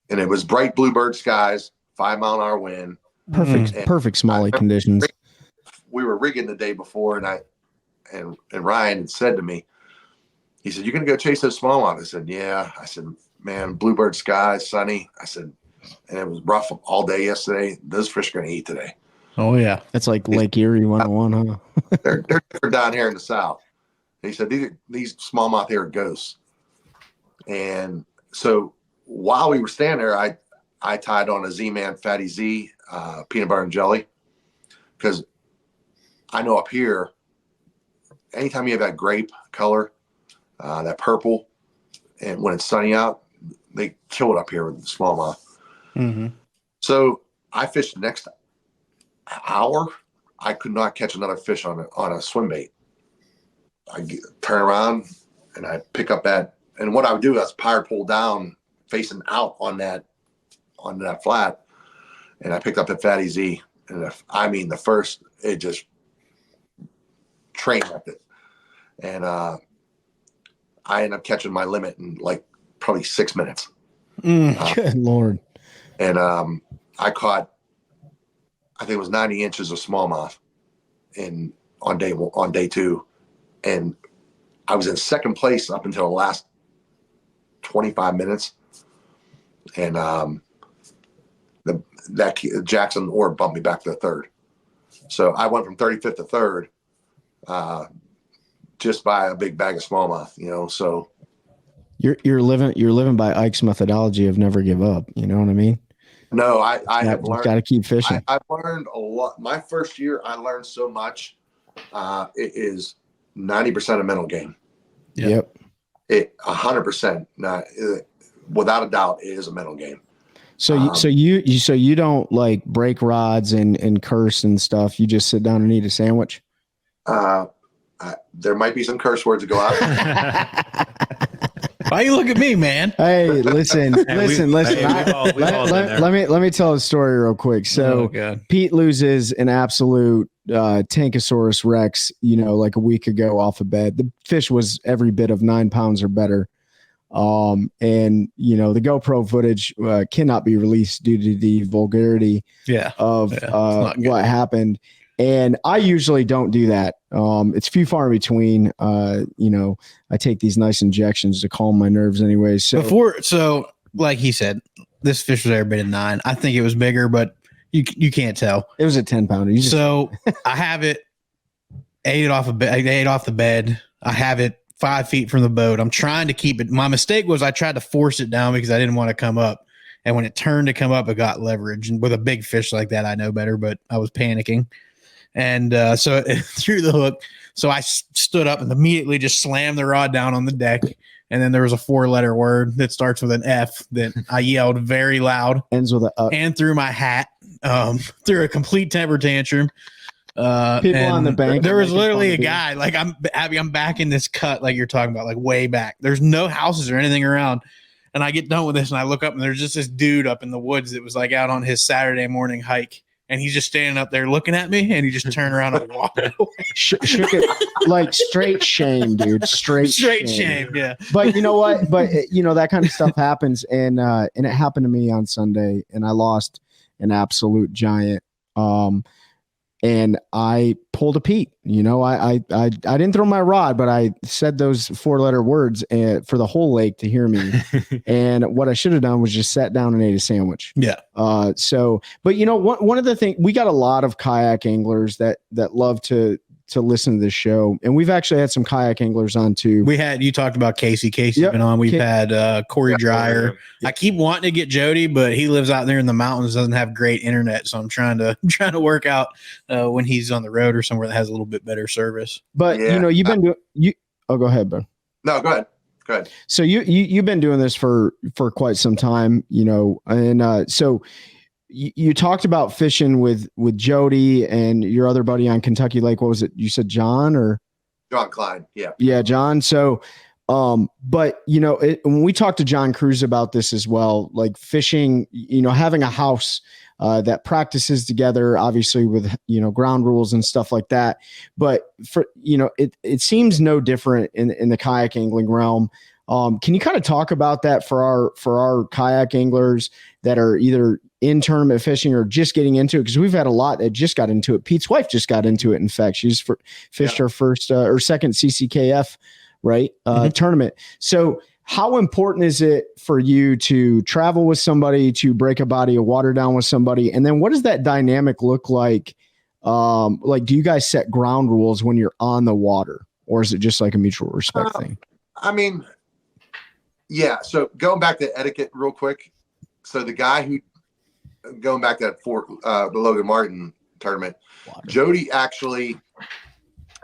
it was bright bluebird skies, 5-mile-an-hour wind. Perfect smallie conditions. We were rigging the day before, and Ryan had said to me, he said, "You're going to go chase those smallmouth?" I said, "Yeah." I said, "Man, bluebird skies, sunny." I said, and it was rough all day yesterday. Those fish are going to eat today. Oh, yeah. That's like Lake Erie 101, huh? They're different down here in the south. He said, these smallmouth here are ghosts. And so while we were standing there, I tied on a Z-Man Fatty Z peanut butter and jelly, because I know up here, anytime you have that grape color, that purple, and when it's sunny out, they kill it up here with the smallmouth. So I fished the next hour. I could not catch another fish on a swim bait. I turn around and I pick up that, and what I would do is power pull down, facing out on that flat, and I picked up that Fatty Z, and the first, it just train wrecked it, and I ended up catching my limit in like probably 6 minutes. Good Lord. And I caught, I think it was 90 inches of smallmouth on day two. And I was in second place up until the last 25 minutes. And that Jackson Orr bumped me back to third. So I went from 35th to third just by a big bag of smallmouth, so. You're living by Ike's methodology of never give up. You know what I mean? No, I have learned. Got to keep fishing. I've learned a lot. My first year, I learned so much it is 90% a mental game. Yep. It 100%, not without a doubt, it is a mental game. So you don't like break rods and curse and stuff. You just sit down and eat a sandwich. There might be some curse words that go out. Why you look at me, man? Hey, listen. Let me tell a story real quick. So Pete loses an absolute Tankosaurus Rex, like a week ago off of bed. The fish was every bit of 9 pounds or better. And the GoPro footage cannot be released due to the vulgarity of what happened. And I usually don't do that. It's few far in between. I take these nice injections to calm my nerves anyway. So like he said, this fish was every bit of 9. I think it was bigger, but you can't tell. It was a 10 pounder. I have it, ate it off the bed. I have it 5 feet from the boat. I'm trying to keep it. My mistake was I tried to force it down because I didn't want to come up. And when it turned to come up, it got leverage. And with a big fish like that, I know better, but I was panicking. And so it threw the hook. So I stood up and immediately just slammed the rod down on the deck. And then there was a 4-letter word that starts with an F that I yelled very loud. Ends with a and threw my hat, threw a complete temper tantrum. People on the bank. There was literally a guy, like I'm back in this cut, like you're talking about, like way back. There's no houses or anything around. And I get done with this and I look up and there's just this dude up in the woods that was like out on his Saturday morning hike. And he's just standing up there looking at me, and he just turned around and walked away. Shook it like straight shame, dude. Straight shame. Yeah. But you know what? But that kind of stuff happens, and it happened to me on Sunday, and I lost an absolute giant. And I pulled a Pete. I didn't throw my rod, but I said those 4-letter words for the whole lake to hear me. And what I should have done was just sat down and ate a sandwich. Yeah. But one of the things, we got a lot of kayak anglers that love to listen to this show, and we've actually had some kayak anglers on too. You talked about Casey's been on. We've had Corey Dreyer. I keep wanting to get Jody, but he lives out there in the mountains, doesn't have great internet, so I'm trying to work out when he's on the road or somewhere that has a little bit better service. But you've been doing go ahead, Ben. No, go ahead. So you've been doing this for quite some time, and so you talked about fishing with Jody and your other buddy on Kentucky Lake. What was it? You said John Klein. Yeah. Yeah. John. So, but when we talked to John Cruz about this as well, like fishing, having a house, that practices together, obviously with, ground rules and stuff like that. But for, it seems no different in the kayak angling realm. Can you kind of talk about that for our kayak anglers that are either in tournament fishing or just getting into it? Because we've had a lot that just got into it. Pete's wife just got into it. In fact, she's fished her first or second CCKF tournament. So how important is it for you to travel with somebody, to break a body of water down with somebody? And then what does that dynamic look like? Like, do you guys set ground rules when you're on the water, or is it just like a mutual respect thing? I mean, yeah. So going back to etiquette real quick. So the guy who, going back to that the Logan Martin tournament, Jody actually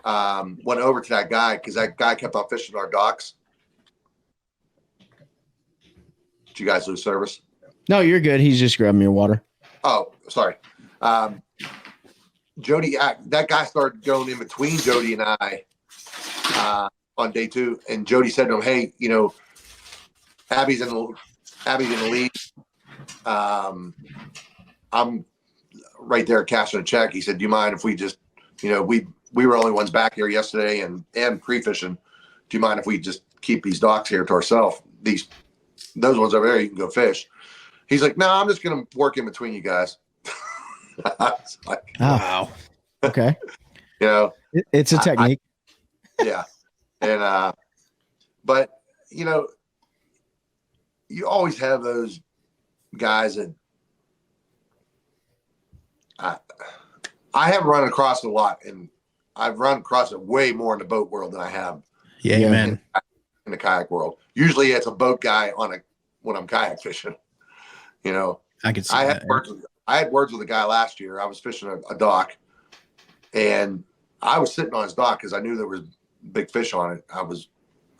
went over to that guy because that guy kept on fishing our docks. Did you guys lose service? No, you're good. He's just grabbing your water. Oh, sorry. Jody, that guy started going in between Jody and I on day 2, and Jody said to him, "Hey, Abby's in the lead. I'm right there cashing a check." He said, "Do you mind if we just, we were the only ones back here yesterday and pre-fishing. Do you mind if we just keep these docks here to ourselves? Those ones over there, you can go fish." He's like, "No, I'm just going to work in between you guys." I was like, wow. Okay. It's a technique. Yeah. And, but you always have those guys that I have run across a lot, and I've run across it way more in the boat world than I have in the kayak world. Usually it's a boat guy when I'm kayak fishing. I could see I had words with a guy last year. I was fishing a dock, and I was sitting on his dock because I knew there was big fish on it.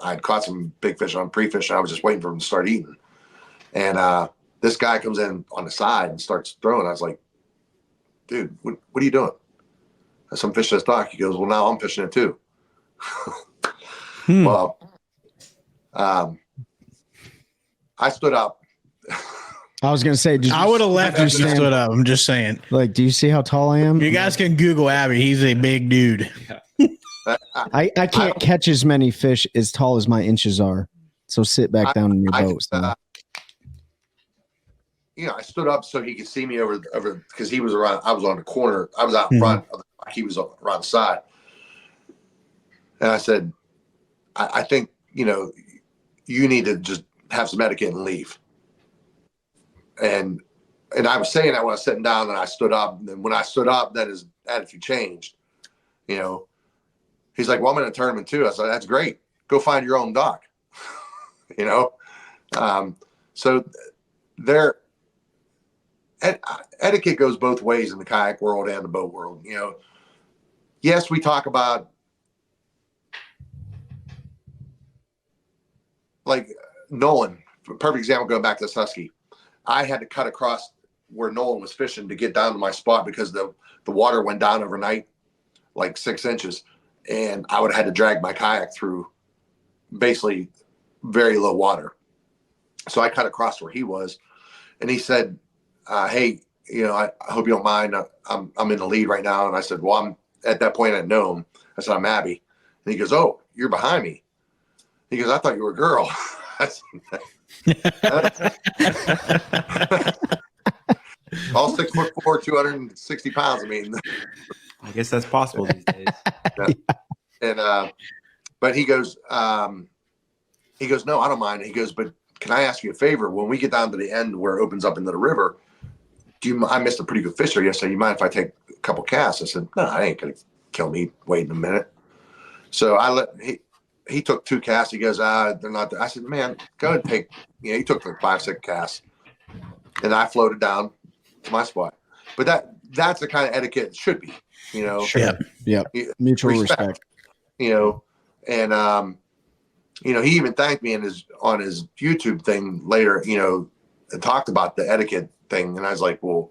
I had caught some big fish on pre-fish, and I was just waiting for him to start eating. And this guy comes in on the side and starts throwing. I was like, dude, what are you doing? I said, I'm fishing this dock. He goes, well, now I'm fishing it too. Well, I stood up. I was going to say, I would have left if you stood up. I'm just saying. Like, do you see how tall I am? You guys can Google Abby. He's a big dude. I can't catch as many fish as tall as my inches are. So sit back down in your boat. I stood up so he could see me over because he was around. I was on the corner. I was out in front. He was around the side. And I said, I think, you need to just have some etiquette and leave. And I was saying that when I was sitting down, and I stood up. And then when I stood up, then his attitude changed. He's like, well, I'm in a tournament too. I said, that's great. Go find your own dock. So there, etiquette goes both ways in the kayak world and the boat world. Yes, we talk about like Nolan, perfect example, going back to this husky. I had to cut across where Nolan was fishing to get down to my spot because the water went down overnight, like 6 inches. And I would have had to drag my kayak through basically very low water. So I cut across where he was, and he said, hey, I hope you don't mind. I'm in the lead right now. And I said, well, at that point I didn't know him. I said, I'm Abby. And he goes, oh, you're behind me. He goes, I thought you were a girl. I said, all 6'4", 260 pounds. I mean, I guess that's possible these days. And but he goes, no, I don't mind. He goes, but can I ask you a favor? When we get down to the end where it opens up into the river, I missed a pretty good fisher yesterday. You mind if I take a couple casts? I said, no, I ain't gonna kill me waiting a minute. So he took 2 casts. He goes, they're not there. I said, man, go ahead and take. He took like 5, 6 casts, and I floated down to my spot. But that's the kind of etiquette it should be. Sure. Yeah. Mutual respect. And he even thanked me on his YouTube thing later, and talked about the etiquette thing. And I was like, well,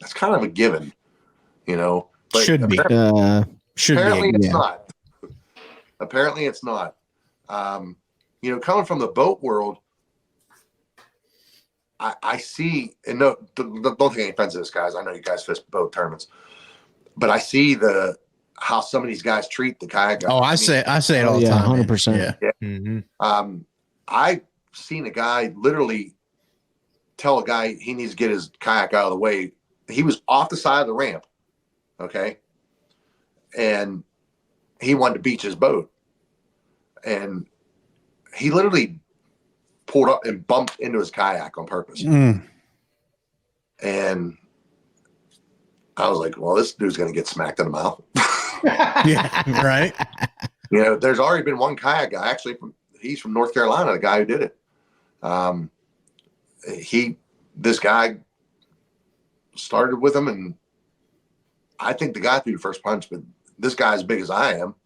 that's kind of a given, but should be. Apparently it's not. Apparently it's not. Coming from the boat world, I see, and no, don't take any offense to this, guys. I know you guys fish boat tournaments, but I see how some of these guys treat the kayak guys. Oh, I say it all the time. 100%. Yeah. Mm-hmm. I've seen a guy literally tell a guy he needs to get his kayak out of the way. He was off the side of the ramp, okay, and he wanted to beach his boat, and he literally pulled up and bumped into his kayak on purpose. And I was like, well, this dude's going to get smacked in the mouth. Yeah, right. There's already been one kayak guy, actually, he's from North Carolina, the guy who did it. This guy started with him, and I think the guy threw the first punch, but this guy as big as I am,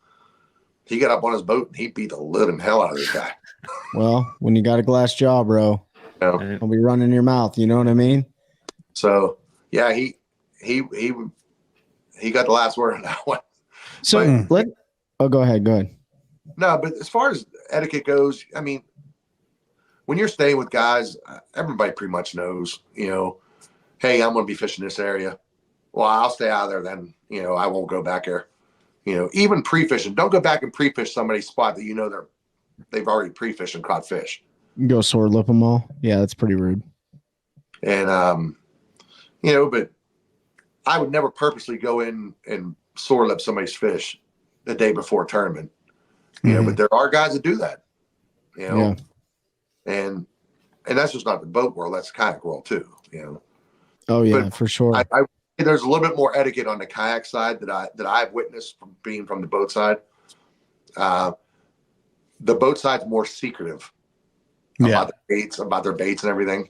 he got up on his boat and he beat the living hell out of this guy. Well, when you got a glass jaw, bro, I'll be running your mouth. You know what I mean? So yeah, he got the last word on that one. So go ahead. No, but as far as etiquette goes, I mean, when you're staying with guys, everybody pretty much knows, hey, I'm going to be fishing this area. Well, I'll stay out of there then. I won't go back there. Even pre-fishing, don't go back and pre-fish somebody's spot that they've already pre-fished and caught fish. You go sword lip them all. Yeah, that's pretty rude. And but I would never purposely go in and sword lip somebody's fish the day before a tournament. But there are guys that do that. Yeah. And that's just not the boat world, that's the kayak world too. Oh yeah, but for sure. There's a little bit more etiquette on the kayak side that I've witnessed from being from the boat side. The boat side's more secretive about their baits and everything.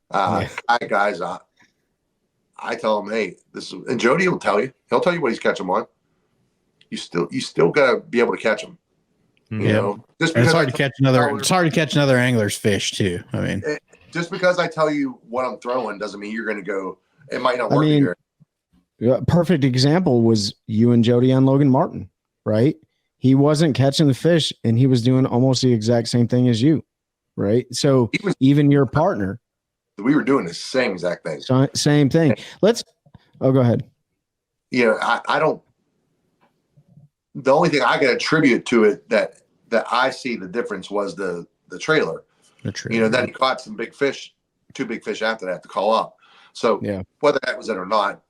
Kayak guys, I tell them, hey, and Jody will tell you. He'll tell you what he's catching on. you still got to be able to catch them. You know, just and because it's hard to catch another. It's hard to catch another angler's fish too. I mean, just because I tell you what I'm throwing doesn't mean you're going to go. It might not work. Perfect example was you and Jody on Logan Martin, right? He wasn't catching the fish, and he was doing almost the exact same thing as you, right? So even your partner, we were doing the same exact thing. Same thing. Go ahead. You know, I don't. The only thing I can attribute to it that I see the difference was the trailer. You know, then he caught some big fish, 2 big fish after that to call up. So whether that was it or not,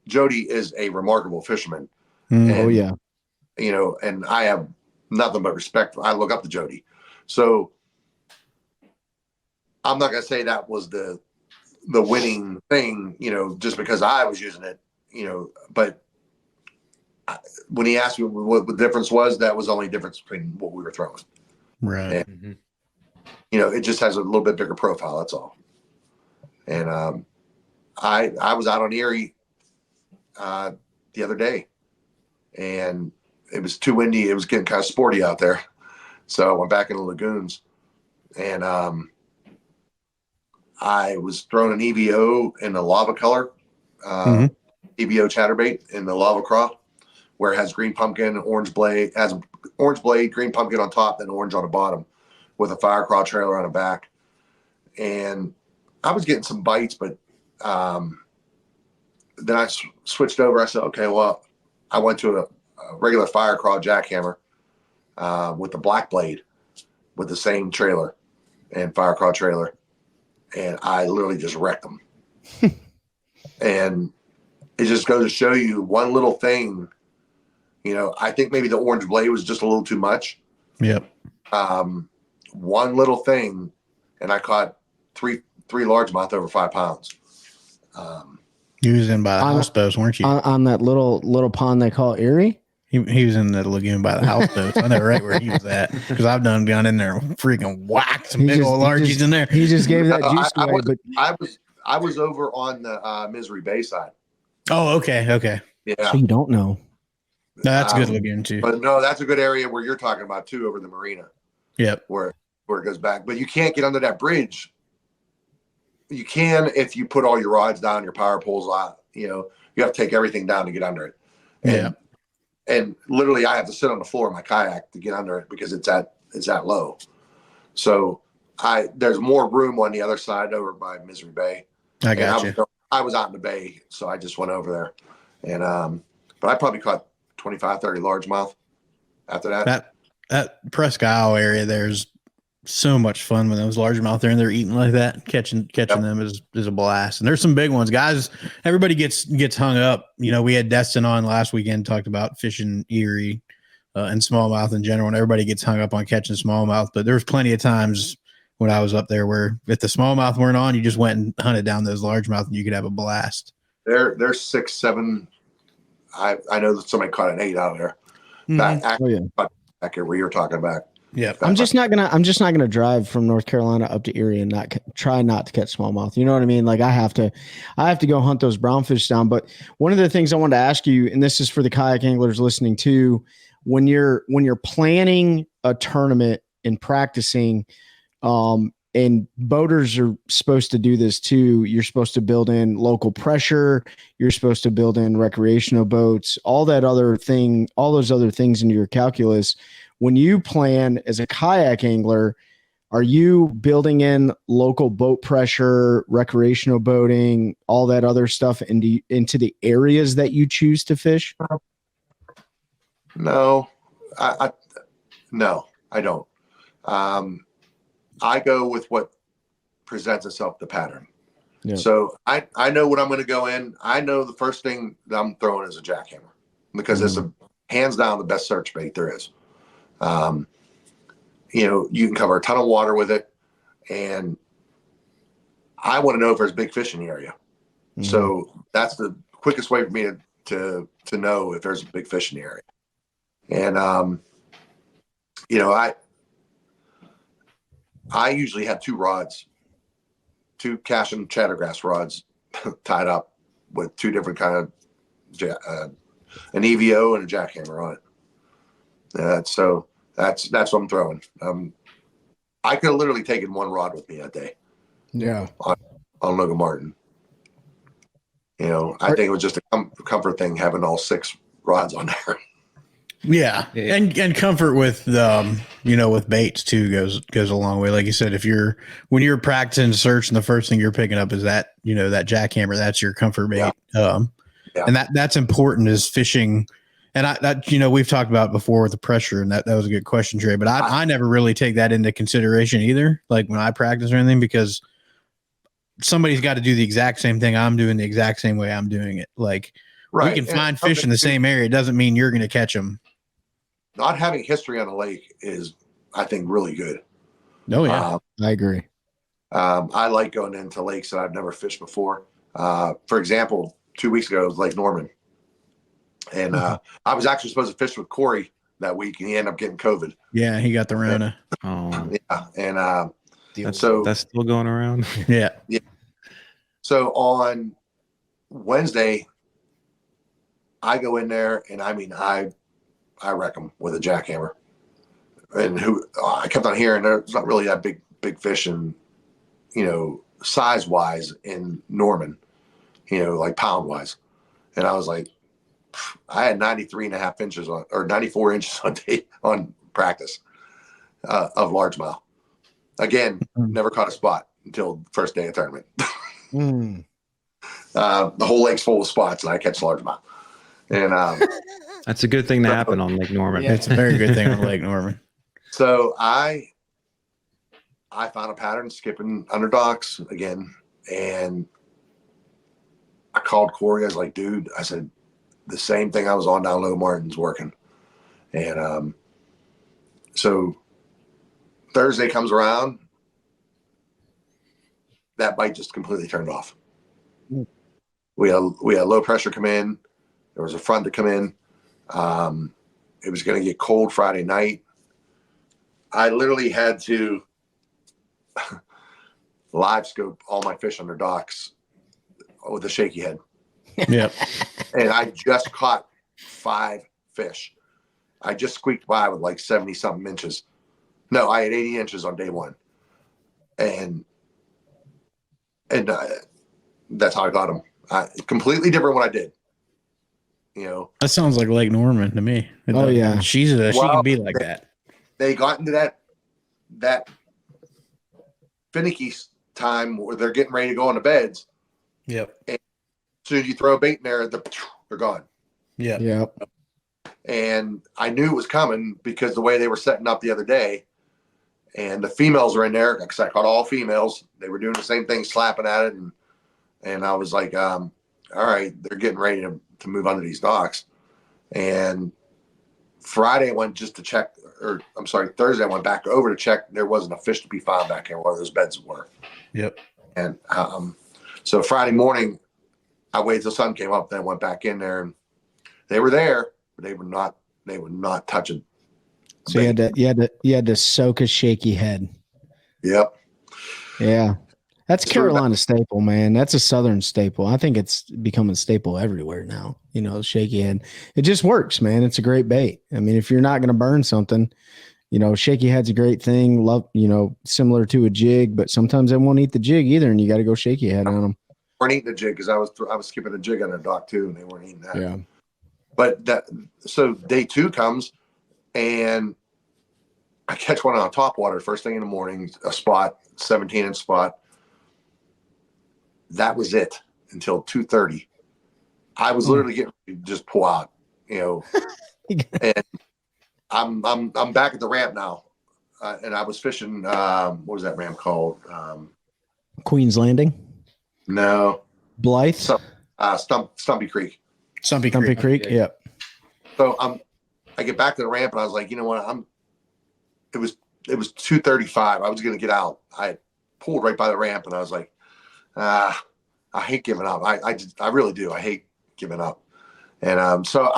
Jody is a remarkable fisherman. And, you know, and I have nothing but respect. I look up to Jody. So I'm not going to say that was the winning thing, you know, just because I was using it, you know, but when he asked me what the difference was, that was the only difference between what we were throwing. Right. And, you know, it just has a little bit bigger profile. That's all. And I was out on Erie the other day, and it was too windy. It was getting kind of sporty out there. So I went back in the lagoons, and I was throwing an EVO in the lava color, EVO chatterbait in the lava craw, where it has green pumpkin, orange blade, green pumpkin on top, then orange on the bottom, with a fire craw trailer on the back. And I was getting some bites, but then I switched over. I said, okay, well, I went to a regular fire craw jackhammer with the black blade with the same trailer and fire craw trailer. And I literally just wrecked them. And it just goes to show you one little thing. You know, I think maybe the orange blade was just a little too much. Yep. One little thing, and I caught three largemouth over 5 pounds. You was in by the houseboats, weren't you? On that little pond they call Erie? He was in the lagoon by the houseboats. I know right where he was at, because I've gone in there and freaking whacked some big old largies in there. He just gave that juice away. I was over on the Misery Bay side. Oh, okay. Yeah. So you don't know. No, that's a good lagoon too. But no, that's a good area where you're talking about too, over the marina. Yep. Where it goes back. But you can't get under that bridge. You can if you put all your rods down, your power poles out. You know, you have to take everything down to get under it. And literally, I have to sit on the floor of my kayak to get under it because it's that low. So there's more room on the other side over by Misery Bay. I got you. I was out in the bay, so I just went over there. And but I probably caught 25, 30 largemouth after that. That Presque Isle area, there's so much fun when those largemouth there and they're eating like that. Catching them is a blast. And there's some big ones, guys. Everybody gets hung up. You know, we had Destin on last weekend, talked about fishing Erie and smallmouth in general, and everybody gets hung up on catching smallmouth. But there's plenty of times when I was up there where if the smallmouth weren't on, you just went and hunted down those largemouth and you could have a blast. They're 6, 7. I know that somebody caught an 8 out of there. Back here where you're talking about. Yeah, I'm just not gonna drive from North Carolina up to Erie and try not to catch smallmouth. You know what I mean? Like I have to go hunt those brownfish down. But one of the things I wanted to ask you, and this is for the kayak anglers listening too, when you're planning a tournament and practicing, and boaters are supposed to do this too. You're supposed to build in local pressure. You're supposed to build in recreational boats, all those other things into your calculus. When you plan as a kayak angler, are you building in local boat pressure, recreational boating, all that other stuff into the areas that you choose to fish? No, no, I don't. I go with what presents itself, the pattern. Yeah. So I know what I'm going to go in. I know the first thing that I'm throwing is a jackhammer because it's hands down the best search bait there is. You know, you can cover a ton of water with it, and I want to know if there's big fish in the area. Mm-hmm. So that's the quickest way for me to know if there's a big fish in the area. And you know, I usually have 2 rods, 2 cash and chattergrass rods tied up with 2 different kind of an EVO and a jackhammer on it. So that's what I'm throwing. I could have literally taken one rod with me that day. Yeah. On Logan Martin. You know, I think it was just a comfort thing having all 6 rods on there. Yeah. And comfort with with baits too goes a long way. Like you said, when you're practicing search and the first thing you're picking up is that jackhammer, that's your comfort bait. Yeah. And that's important is fishing. And that we've talked about before with the pressure, and that was a good question, Trey. But I never really take that into consideration either. Like when I practice or anything, because somebody's got to do the exact same thing I'm doing the exact same way I'm doing it. Like we can find fish in the same area. It doesn't mean you're going to catch them. Not having history on a lake is, I think, really good. Oh yeah, I agree. I like going into lakes that I've never fished before. For example, 2 weeks ago, it was Lake Norman. And I was actually supposed to fish with Corey that week, and he ended up getting COVID. Yeah, he got the Rona. Oh, yeah, and so that's still going around. Yeah. So on Wednesday, I go in there, and I wreck them with a jackhammer. And I kept on hearing there's not really that big fish, and size wise in Norman, like pound wise, and I was like. I had 93.5 inches or 94 inches on practice of largemouth. Again, never caught a spot until the first day of tournament. The whole lake's full of spots, and I catch largemouth. And that's a good thing to happen on Lake Norman. Yeah, it's a very good thing on Lake Norman. So I found a pattern skipping underdocks again, and I called Corey. I was like, dude, I said, the same thing I was on down Low Martin's working. And so Thursday comes around, that bite just completely turned off. We had low pressure come in. There was a front to come in. It was going to get cold Friday night. I literally had to live scope all my fish under docks with a shaky head. Yep. And I just caught 5 fish. I just squeaked by with like 70 something inches. No, I had 80 inches on day one. And that's how I got them. Completely different what I did. That sounds like Lake Norman to me. Oh yeah. She can be like that. They got into that finicky time where they're getting ready to go on the beds. Yep. And as soon as you throw a bait in there, they're gone. Yeah. Yep. And I knew it was coming because the way they were setting up the other day, and the females were in there because I caught all females. They were doing the same thing, slapping at it, and I was like, all right, they're getting ready to move under these docks. And Friday I went just to check, Thursday I went back over to check. There wasn't a fish to be found back here where those beds were. Yep. And so Friday morning, I waited till the sun came up, then went back in there, and they were there, but they were not touching. So you had to soak a shaky head. Yep. Yeah. That's Carolina staple, man. That's a Southern staple. I think it's becoming staple everywhere now. Shaky head. It just works, man. It's a great bait. I mean, if you're not going to burn something, shaky head's a great thing. Similar to a jig, but sometimes they won't eat the jig either, and you got to go shaky head on them. Weren't eating the jig because I was skipping a jig on a dock too, and they weren't eating that. Yeah. But so day 2 comes, and I catch one on top water first thing in the morning, a spot, 17-inch spot. That was it until 2:30. I was literally getting ready to just pull out, and I'm back at the ramp now, and I was fishing. What was that ramp called? Queen's Landing. No, Blythe. Stumpy Creek. Stumpy Creek. Yep. So I get back to the ramp, and I was like, you know what? It was 2:35. I was going to get out. I pulled right by the ramp, and I was like, I hate giving up. I really do. I hate giving up. And so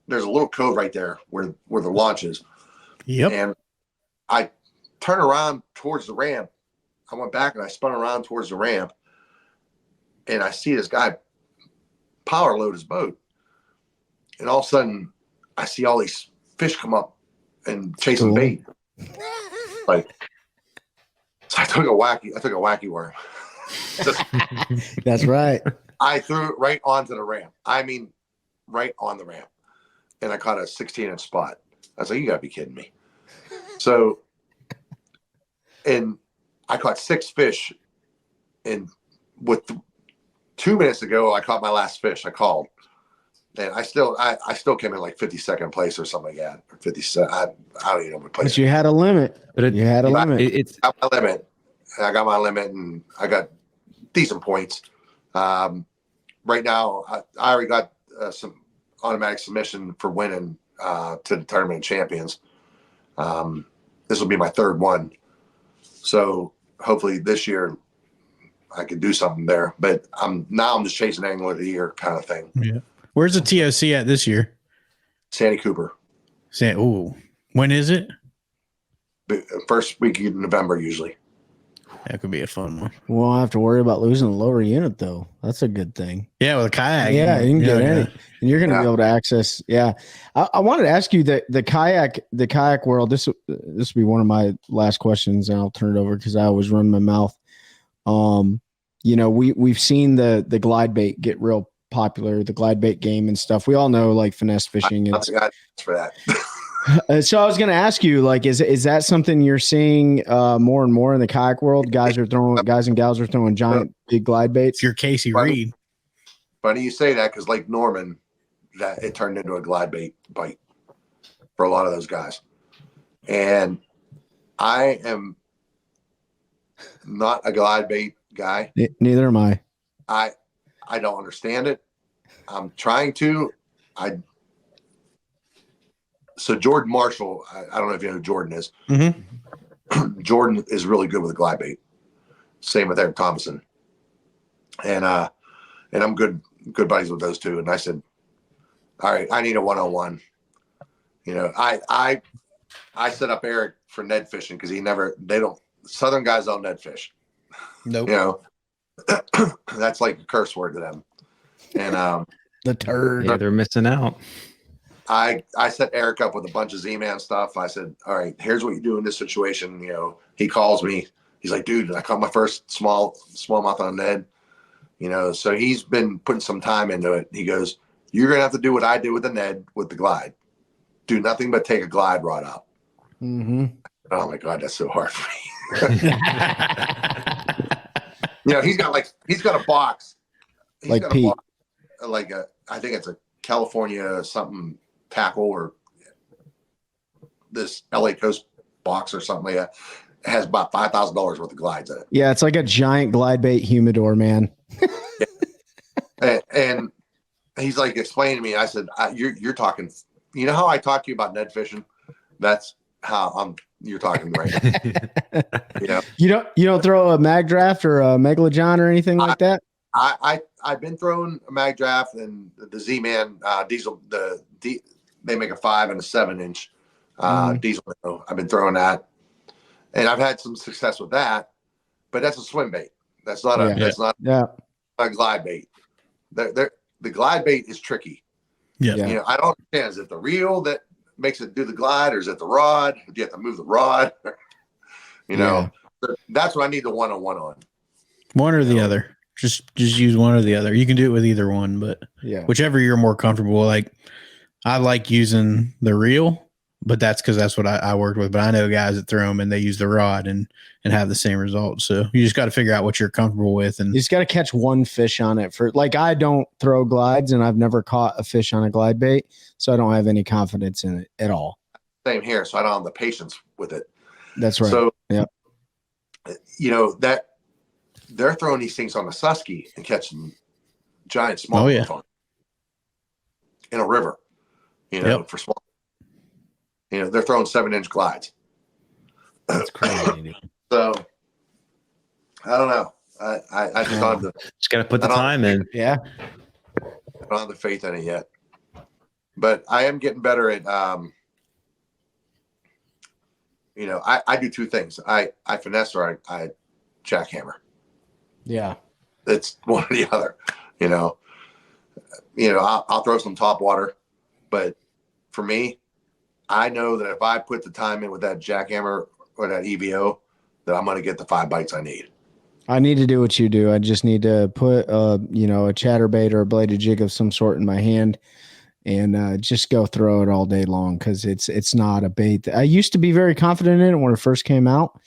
there's a little cove right there where the launch is. Yep. And I turn around towards the ramp. I went back and I spun around towards the ramp, and I see this guy power load his boat. and all of a sudden I see all these fish come up and chasing bait. Like, so I took a wacky worm. That's right. I threw it right onto the ramp. I mean, right on the ramp. And I caught a 16-inch spot. I was like, you gotta be kidding me. So, and I caught 6 fish. And with 2 minutes ago, I caught my last fish. I called. And I still came in like 52nd place or something like that. Or 57. I don't even know what place. But you had a limit. You had a limit. It's I got my limit. I got my limit, and I got decent points. Right now, I already got some automatic submission for winning to the Tournament of Champions. This will be my 3rd one. So hopefully this year I can do something there. But I'm just chasing Angler of the Year kind of thing. Yeah. Where's the TOC at this year? Sandy Cooper. When is it? First week in November usually. That could be a fun one. We won't have to worry about losing the lower unit, though. That's a good thing. Yeah, with a kayak. Yeah, you can get any. Yeah. And you're going to be able to access. Yeah. I wanted to ask you the kayak world. This will be one of my last questions, and I'll turn it over because I always run my mouth. We've seen the glide bait get real popular, the glide bait game and stuff. We all know like finesse fishing. That's for that. So I was going to ask you, like, is that something you're seeing more and more in the kayak world? Guys and gals are throwing giant big glide baits. If you're Casey Reed. Funny you say that, because Lake Norman, that it turned into a glide bait bite for a lot of those guys. And I am not a glide bait guy. Neither am I. I don't understand it. I'm trying to. So Jordan Marshall, I don't know if you know who Jordan is. Mm-hmm. Jordan is really good with a glide bait. Same with Eric Thomason. And I'm good buddies with those two. And I said, all right, I need a one-on-one. I set up Eric for Ned fishing because Southern guys don't Ned fish. Nope. That's like a curse word to them. And the turd. Yeah, they're missing out. I set Eric up with a bunch of Z-Man stuff. I said, all right, here's what you do in this situation. He calls me. He's like, dude, I caught my first smallmouth on Ned. So he's been putting some time into it. He goes, you're going to have to do what I did with the Ned with the glide. Do nothing but take a glide rod out. Mm-hmm. Oh my God, that's so hard for me. He's got a box. Like Pete. I think it's a California something tackle or this LA Coast box or something like that. It has about $5,000 worth of glides in it. Yeah, it's like a giant glide bait humidor, man. and he's like explaining to me. I said, "You're talking. You know how I talk to you about Ned fishing? That's how you're talking right now." You don't throw a mag draft or a Megalojohn or anything like that. I've been throwing a mag draft and the Z-Man diesel. They make a 5 and a 7-inch diesel. I've been throwing that, and I've had some success with that. But that's a swim bait. That's not a glide bait. The glide bait is tricky. Yeah. I don't understand. Is it the reel that makes it do the glide, or is it the rod? Do you have to move the rod? That's what I need the one-on-one on. One or the other. Just use one or the other. You can do it with either one, but whichever you're more comfortable. Like, I like using the reel, but that's because that's what I worked with. But I know guys that throw them and they use the rod and have the same results. So you just got to figure out what you're comfortable with. And you just got to catch one fish on it. I don't throw glides, and I've never caught a fish on a glide bait, so I don't have any confidence in it at all. Same here. So I don't have the patience with it. That's right. So, yeah, that they're throwing these things on the Susky and catching giant smallmouth in a river, for small. They're throwing 7-inch glides. That's crazy. So I don't know. I just don't have just got to put the time in. Yeah. I don't have the faith in it yet, but I am getting better at, I do 2 things. I finesse or I jackhammer. Yeah. It's one or the other, I'll throw some top water But for me, I know that if I put the time in with that jackhammer or that EVO, that I'm going to get the 5 bites I need. I need to do what you do. I just need to put a chatterbait or a bladed jig of some sort in my hand and just go throw it all day long, because it's not a bait. I used to be very confident in it when it first came out.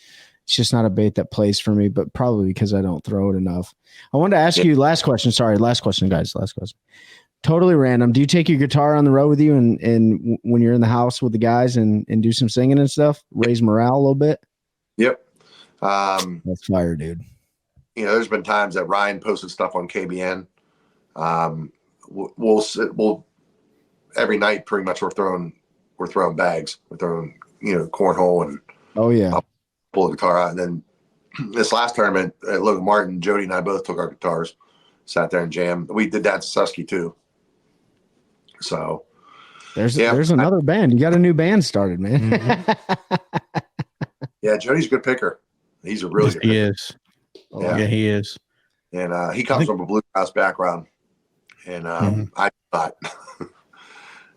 It's just not a bait that plays for me, but probably because I don't throw it enough. I wanted to ask you last question. Sorry, last question, guys. Last question. Totally random. Do you take your guitar on the road with you and when you're in the house with the guys and do some singing and stuff, raise morale a little bit? Yep. That's fire, dude. There's been times that Ryan posted stuff on KBN. We'll every night pretty much we're throwing bags. We're throwing, cornhole and I'll pull the guitar out. And then this last tournament at Logan Martin, Jody and I both took our guitars, sat there and jammed. We did that to Susky too. So there's another band. You got a new band started, man. Mm-hmm. Yeah, Jody's a good picker. He's a really good picker. He is. Yeah, he is. And he comes from a bluegrass background. And I thought,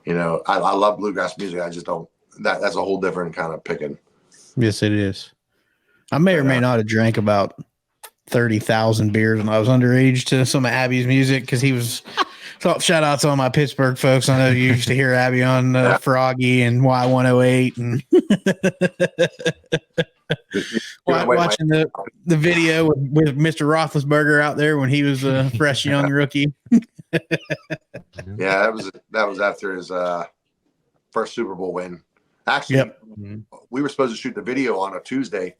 I love bluegrass music. I just don't. That's a whole different kind of picking. Yes, it is. I may or may not have drank about 30,000 beers when I was underage to some of Abby's music, because he was. So shout out to all my Pittsburgh folks. I know you used to hear Abby on Froggy and Y108 and watching the video with Mr. Roethlisberger out there when he was a fresh young rookie. Yeah, that was after his first Super Bowl win. Actually, we were supposed to shoot the video on a Tuesday,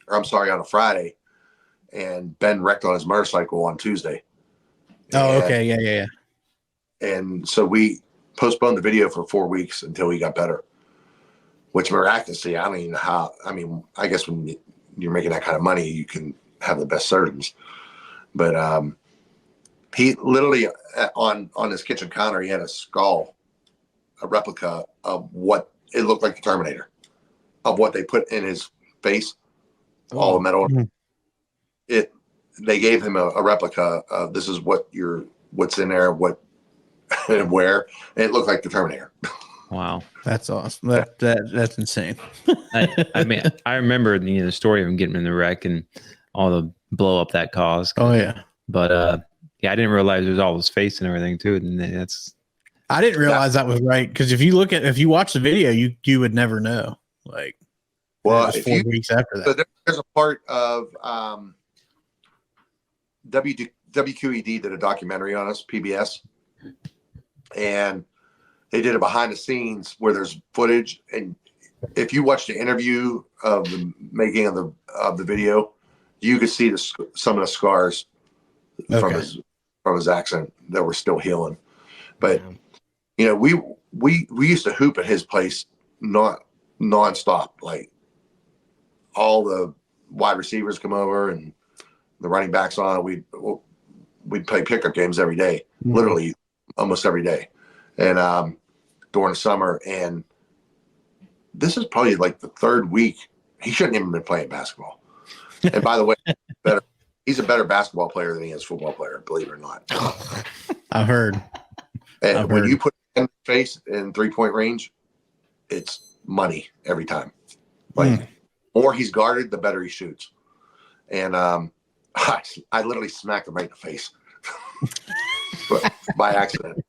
or I'm sorry, on a Friday, and Ben wrecked on his motorcycle on Tuesday. Oh, okay, yeah. And so we postponed the video for 4 weeks until he got better, which miraculously, I don't even know how. I mean, I guess when you're making that kind of money, you can have the best surgeons. But he literally on his kitchen counter, he had a skull, a replica of what it looked like the Terminator, of what they put in his face, all the metal. Mm-hmm. They gave him a replica of this is what's in there, what and where, and it looked like the Terminator. Wow, that's awesome. That's insane. I mean, I remember the story of him getting in the wreck and all the blow up that caused. Oh yeah, but I didn't realize there was all his face and everything too. And I didn't realize that was right, because if you watch the video, you would never know. Like, well, 4 weeks after that, so there's a part of WQED did a documentary on us, PBS. And they did a behind the scenes where there's footage, and if you watch the interview of the making of the video, you could see some of the scars from his accident that were still healing. But we used to hoop at his place nonstop. Like, all the wide receivers come over and the running backs on. We'd play pickup games every day, literally almost every day, and during the summer. And this is probably like the third week. He shouldn't even been playing basketball. And by the way, he's a better basketball player than he is football player, believe it or not. I've heard. And when you put him in the face in 3-point range, it's money every time. Like, more he's guarded, the better he shoots. And I literally smacked him right in the face. But by accident.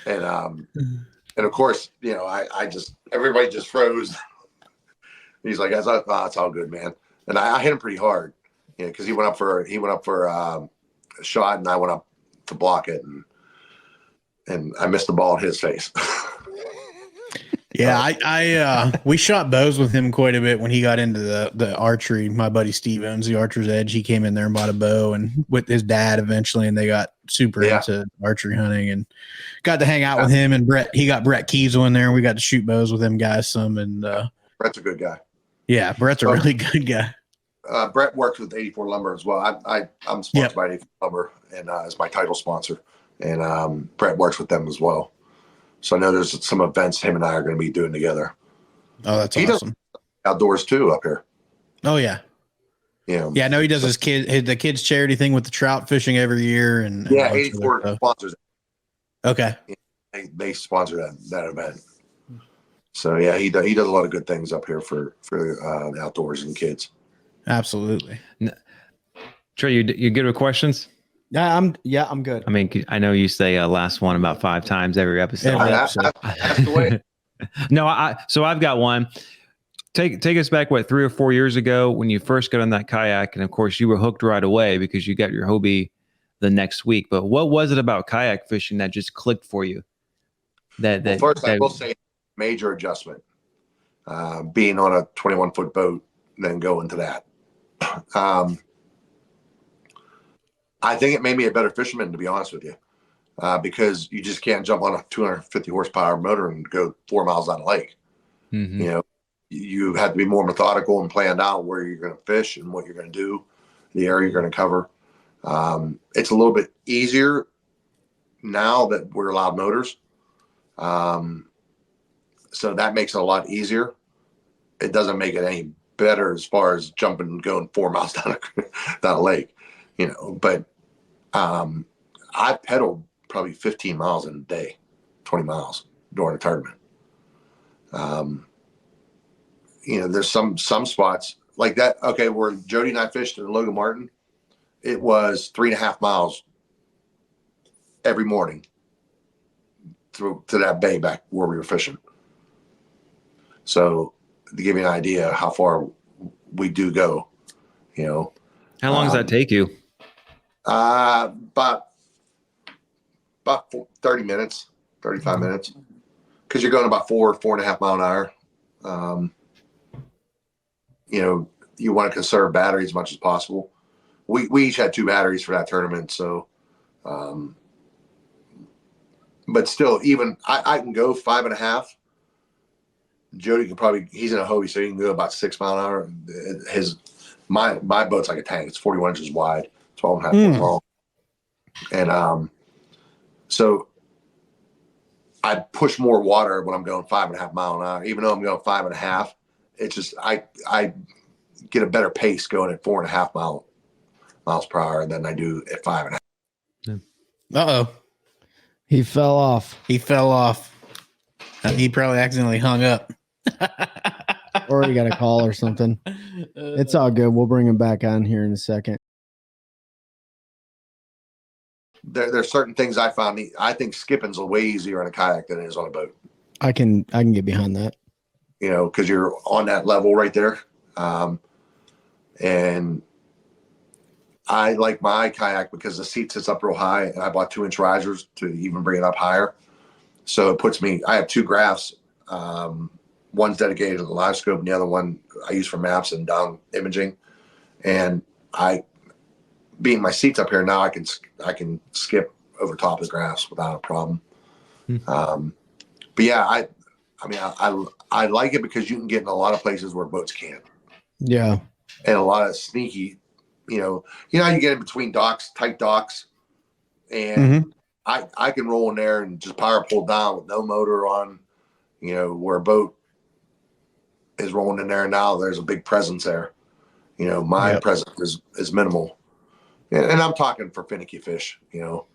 And of course, everybody just froze. He's like, it's all good, man. And I hit him pretty hard, because he went up for a shot, and I went up to block it, and I missed the ball in his face. Yeah, we shot bows with him quite a bit when he got into the archery. My buddy Steve owns the Archer's Edge. He came in there and bought a bow, and with his dad eventually, and they got super into archery hunting, and got to hang out with him and Brett. He got Brett Kiesel in there, and we got to shoot bows with them guys some. And Brett's a good guy. Yeah, Brett's a really good guy. Brett works with 84 Lumber as well. I'm sponsored by 84 Lumber, and as my title sponsor, and Brett works with them as well. So I know there's some events him and I are going to be doing together. Oh, that's awesome. Outdoors too up here. Oh yeah. Yeah. I know he does the kids charity thing with the trout fishing every year, and 84 sponsors. Okay. they sponsor that event. So yeah, he does a lot of good things up here for the outdoors and kids. Absolutely. Trey, you good with questions? I'm good. I mean, I know you say last one about 5 times every episode. That's the way. No, so I've got one. Take us back, 3 or 4 years ago when you first got on that kayak, and of course you were hooked right away because you got your Hobie the next week. But what was it about kayak fishing that just clicked for you? I will say major adjustment. Being on a 21-foot boat, then going to that. I think it made me a better fisherman, to be honest with you, because you just can't jump on a 250 horsepower motor and go 4 miles down the lake. Mm-hmm. You know, you have to be more methodical and planned out where you're going to fish and what you're going to do, the area you're going to cover. It's a little bit easier now that we're allowed motors. So that makes it a lot easier. It doesn't make it any better as far as jumping and going 4 miles down a lake, you know, but I pedaled probably 15 miles in a day, 20 miles during a tournament. You know, there's some spots like that. Okay. Where Jody and I fished in Logan Martin, it was 3.5 miles every morning through to that bay back where we were fishing. So to give you an idea how far we do go, you know. How long does that take you? About 30 minutes, 35 minutes, because you're going about 4.5 mile an hour. You know, you want to conserve battery as much as possible. We each had 2 batteries for that tournament. So, but still, even I can go 5.5. Jody can probably, he's in a Hobie, so he can go about 6 mile an hour. My boat's like a tank. It's 41 inches wide, 12.5 foot long. And so I push more water when I'm going 5.5 mile an hour, even though I'm going 5.5. It's just I get a better pace going at 4.5 miles per hour than I do at 5.5. Uh-oh. He fell off. He probably accidentally hung up. Or he got a call or something. It's all good. We'll bring him back on here in a second. There's certain things I found. I think skipping's way easier on a kayak than it is on a boat. I can get behind that. You know, because you're on that level right there. And I like my kayak because the seat sits up real high, and I bought 2-inch risers to even bring it up higher. So it puts me, I have 2 graphs. One's dedicated to the live scope, and the other one I use for maps and down imaging. And being my seat's up here now, I can skip over top of the graphs without a problem. But yeah, I mean, I like it because you can get in a lot of places where boats can't. Yeah. And a lot of sneaky, you know, you get in between docks, tight docks, and I can roll in there and just power pull down with no motor on, you know, where a boat is rolling in there. Now there's a big presence there. You know, my presence is minimal. And I'm talking for finicky fish, you know.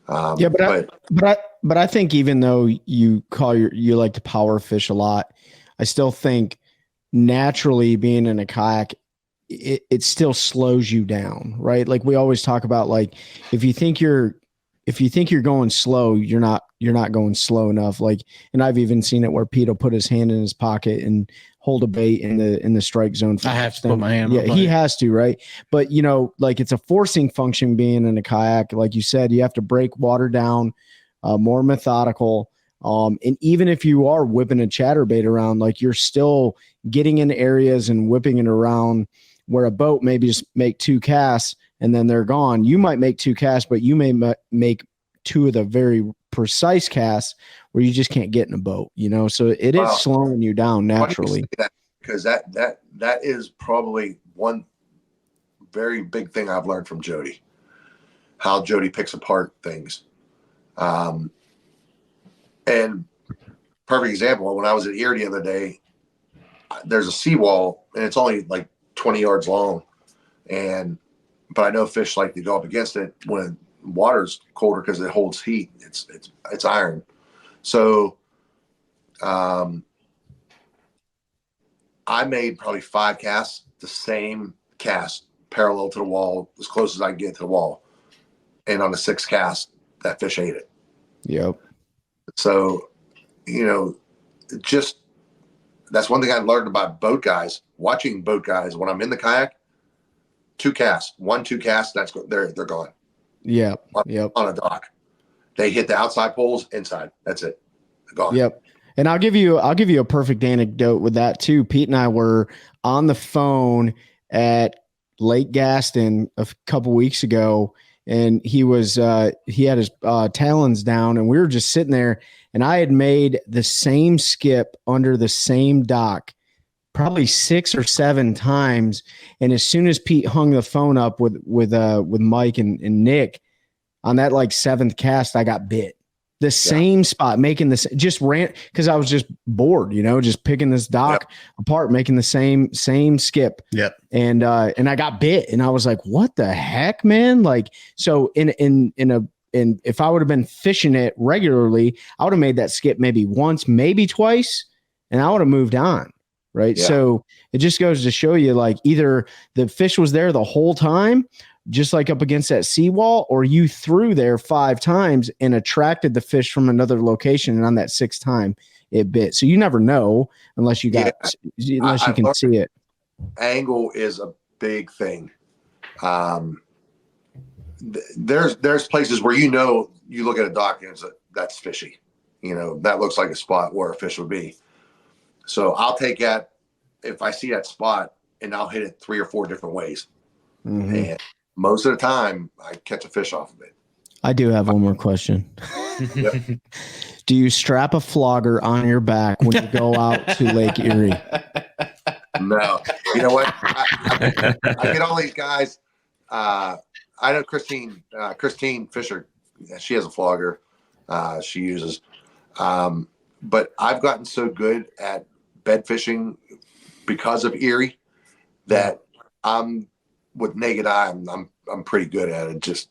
But I think even though you like to power fish a lot, I still think naturally being in a kayak, it still slows you down, right? Like we always talk about, like if you think you're going slow, you're not going slow enough. Like, and I've even seen it where Pete will put his hand in his pocket and hold a bait in the strike zone. I have to put my hand. Yeah, he has to, right? But you know, like it's a forcing function being in a kayak. Like you said, you have to break water down, more methodical. And even if you are whipping a chatterbait around, like you're still getting in areas and whipping it around where a boat maybe just make 2 casts and then they're gone. You might make 2 casts, but you may make 2 of the very precise casts where you just can't get in a boat, you know? So it is slowing you down naturally. Because that is probably one very big thing I've learned from Jody, how Jody picks apart things. And perfect example, when I was at Erie the other day, there's a seawall and it's only like 20 yards long. But I know fish like to go up against it when water's colder because it holds heat. It's iron. So, I made probably 5 casts, the same cast, parallel to the wall, as close as I can get to the wall. And on the 6th cast, that fish ate it. Yep. So, just that's one thing I learned about boat guys, watching boat guys. When I'm in the kayak, 2 casts, 1-2 casts, they're gone. Yeah. Yep. On a dock. They hit the outside poles, inside. That's it. They're gone. Yep. And I'll give you a perfect anecdote with that too. Pete and I were on the phone at Lake Gaston a couple weeks ago, and he had his talons down, and we were just sitting there, and I had made the same skip under the same dock probably 6 or 7 times. And as soon as Pete hung the phone up with Mike and Nick on that like 7th cast, I got bit. The same spot, making this, just ran because I was just bored, just picking this dock apart, making the same skip. Yep. And I got bit, and I was like, what the heck, man? Like, so if I would have been fishing it regularly, I would have made that skip maybe once, maybe twice, and I would have moved on. Right. Yeah. So it just goes to show you, like, either the fish was there the whole time, just like up against that seawall, or you threw there 5 times and attracted the fish from another location, and on that 6th time it bit. So you never know unless you can see it. Angle is a big thing. There's places where you look at a dock and that's fishy. That looks like a spot where a fish would be. So I'll take that if I see that spot, and I'll hit it 3 or 4 different ways. Mm-hmm. And most of the time, I catch a fish off of it. I do have one more question. Do you strap a flogger on your back when you go out to Lake Erie? No. You know what? I get all these guys. I know Christine Fisher. She has a flogger she uses. But I've gotten so good at bed fishing because of Erie that with naked eye, I'm pretty good at it. Just,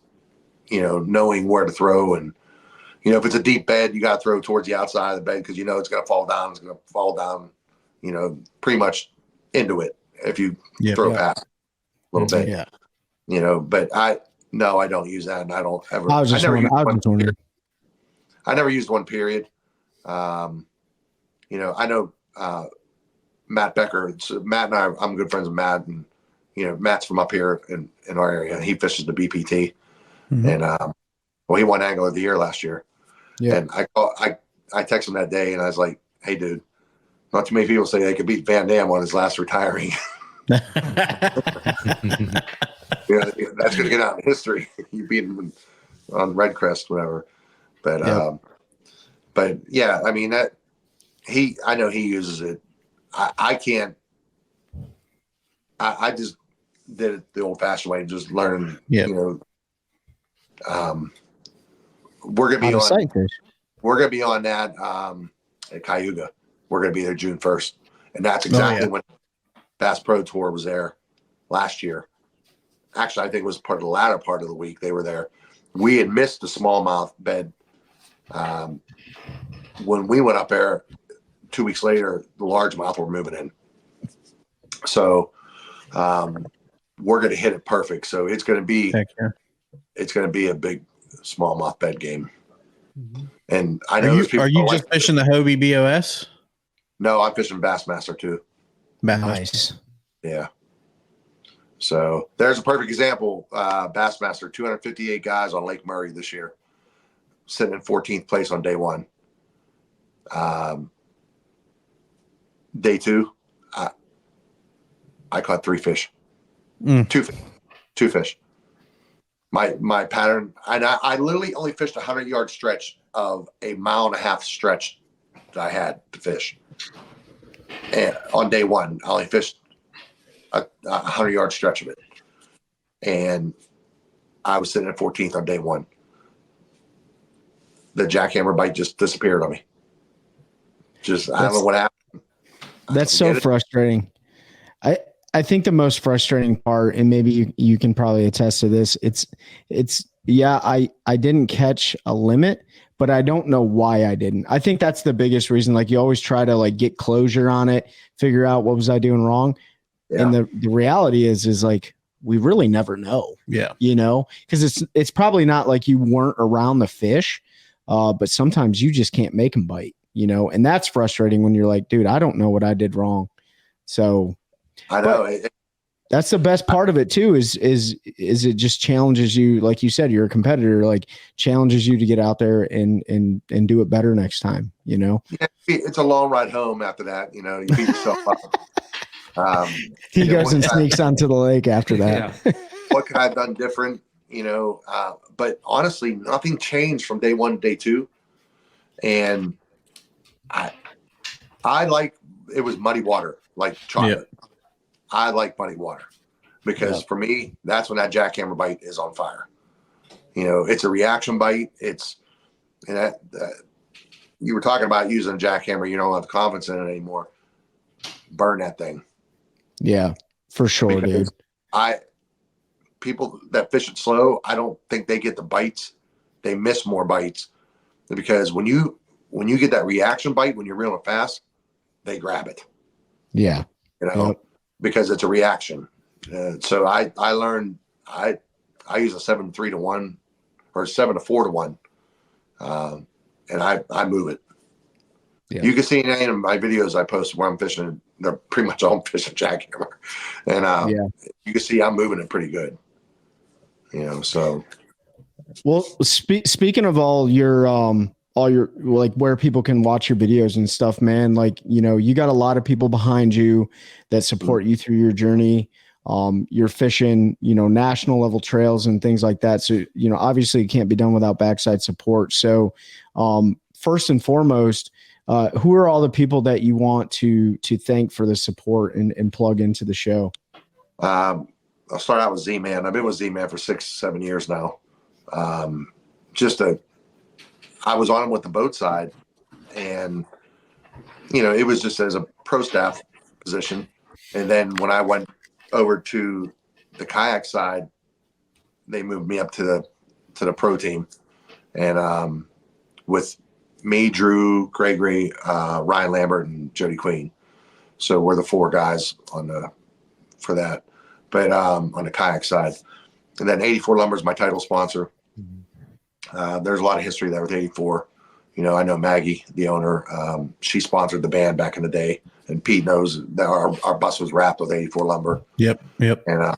knowing where to throw, and, if it's a deep bed, you got to throw towards the outside of the bed, because it's going to fall down. It's going to fall down, pretty much into it if you throw past a little bit. Yeah. But I don't use that, and I don't ever. I never used one, period. I know Matt Becker. So Matt and I'm good friends with Matt, and Matt's from up here in our area. He fishes the BPT, and he won Angler of the Year last year. Yeah. And I texted him that day, and I was like, "Hey, dude, not too many people say they could beat Van Dam on his last retiring." That's going to get out in history. You beat him on Red Crest, whatever. But yeah, I mean I know he uses it. I can't. I just did it the old-fashioned way, just learn. Yeah. We're gonna be on that at Cayuga. We're gonna be there June 1st, and that's exactly when Bass Pro Tour was there last year. Actually, I think it was part of the latter part of the week they were there. We had missed the smallmouth bed. When we went up there 2 weeks later, the largemouth were moving in. So we're going to hit it perfect. So it's going to be a big smallmouth bed game. Mm-hmm. And I know are you just fishing the Hobie BOS? No, I'm fishing Bassmaster too. Nice. Yeah. So there's a perfect example. Bassmaster, 258 guys on Lake Murray this year, sitting in 14th place on day 1. Day 2, I caught 3 fish, 2 fish. My pattern, and I literally only fished 100-yard stretch of a 1.5 mile stretch that I had to fish. And on day 1, I only fished a 100-yard stretch of it, and I was sitting at 14th on day 1. The jackhammer bite just disappeared on me. I don't know what happened. That's so frustrating. I think the most frustrating part, and maybe you can probably attest to this, it's yeah, I didn't catch a limit, but I don't know why I didn't. I think that's the biggest reason. Like you always try to like get closure on it, figure out what was I doing wrong. Yeah. And the reality is like, we really never know. Yeah. You know, because it's probably not like you weren't around the fish, but sometimes you just can't make them bite, you know, and that's frustrating when you're like, dude, I don't know what I did wrong. So I know that's the best part of it too, is it just challenges you. Like you said, you're a competitor, like challenges you to get out there and do it better next time, you know? Yeah, it's a long ride home after that. You know, you beat yourself up. He goes and sneaks onto the lake after that. Yeah. What could I have done different? You know, but honestly, nothing changed from day one to day two. And I like, it was muddy water, like chocolate. Yeah. I like muddy water because for me, that's when that jackhammer bite is on fire. You know, it's a reaction bite. You were talking about using a jackhammer. You don't have the confidence in it anymore. Burn that thing. Yeah, for sure, because dude. People that fish it slow, I don't think they get the bites. They miss more bites because when you get that reaction bite, when you're reeling fast, they grab it. Yeah. You know, because it's a reaction. So I learned, I use a 7-3 to 1 or 7-4 to 1. And I move it. Yeah. You can see in any of my videos I post where I'm fishing, they're pretty much all fishing jackhammer. And you can see I'm moving it pretty good. You know, so. Well, speaking of all your like where people can watch your videos and stuff, man, like, you know, you got a lot of people behind you that support you through your journey. You're fishing, you know, national level trails and things like that. So, you know, obviously it can't be done without backside support. So, first and foremost, who are all the people that you want to thank for the support and plug into the show? I'll start out with Z-Man. I've been with Z-Man for 6-7 years now. I was on him with the boat side, and, you know, it was just as a pro staff position. And then when I went over to the kayak side, they moved me up to the pro team. And with me, Drew, Gregory, Ryan Lambert, and Jody Queen. So we're the 4 guys for that. But on the kayak side. And then 84 Lumber is my title sponsor. There's a lot of history there with 84. You know, I know Maggie, the owner. She sponsored the band back in the day. And Pete knows that our bus was wrapped with 84 Lumber. Yep. And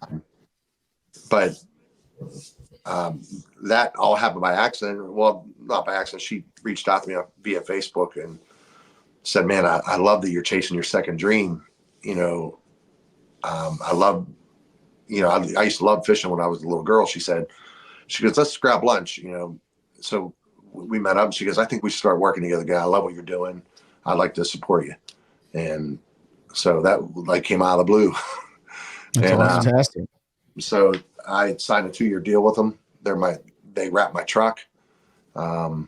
that all happened by accident. Well, not by accident. She reached out to me via Facebook and said, man, I love that you're chasing your second dream. You know, I love, you know, I used to love fishing when I was a little girl. She goes, let's grab lunch, you know. So we met up and she goes, I think we should start working together, guy. I love what you're doing. I'd like to support you. And so that like came out of the blue. That's fantastic. So I signed a 2-year deal with them. They wrap my truck. A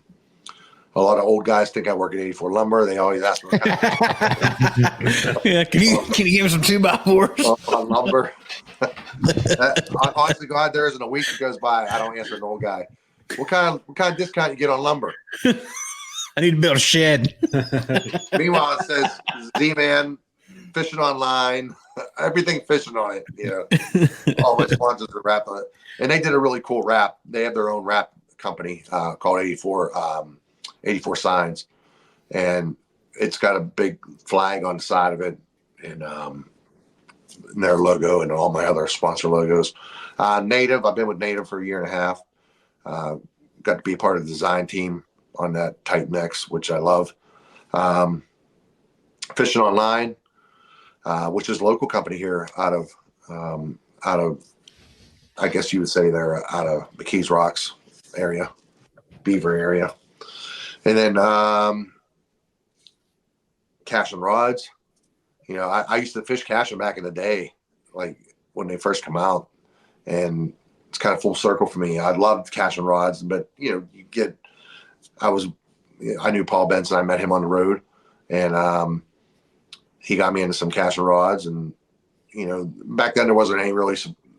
lot of old guys think I work at 84 Lumber. They always ask me. Yeah, can you give me some 2x4s? On lumber. Honestly, God, there isn't a week that goes by I don't answer an old guy. What kind of discount you get on lumber? I need to build a shed. Meanwhile, it says Z-Man fishing online, everything fishing on it. You know, all my sponsors are wrapped on it, and they did a really cool wrap. They have their own wrap company called 84 Signs, and it's got a big flag on the side of it, and their logo and all my other sponsor logos. Native, I've been with Native for 1.5 years. Got to be a part of the design team on that Titan X, which I love. Fishing Online, which is a local company here out of, I guess you would say they're out of the Keys Rocks area, Beaver area. And then Cash and Rods. You know, I used to fish Cash back in the day, like when they first come out. And it's kind of full circle for me. I loved Cash and Rods, but, you know, I knew Paul Benson. I met him on the road. And he got me into some Cash and Rods. And, you know, back then there wasn't any really,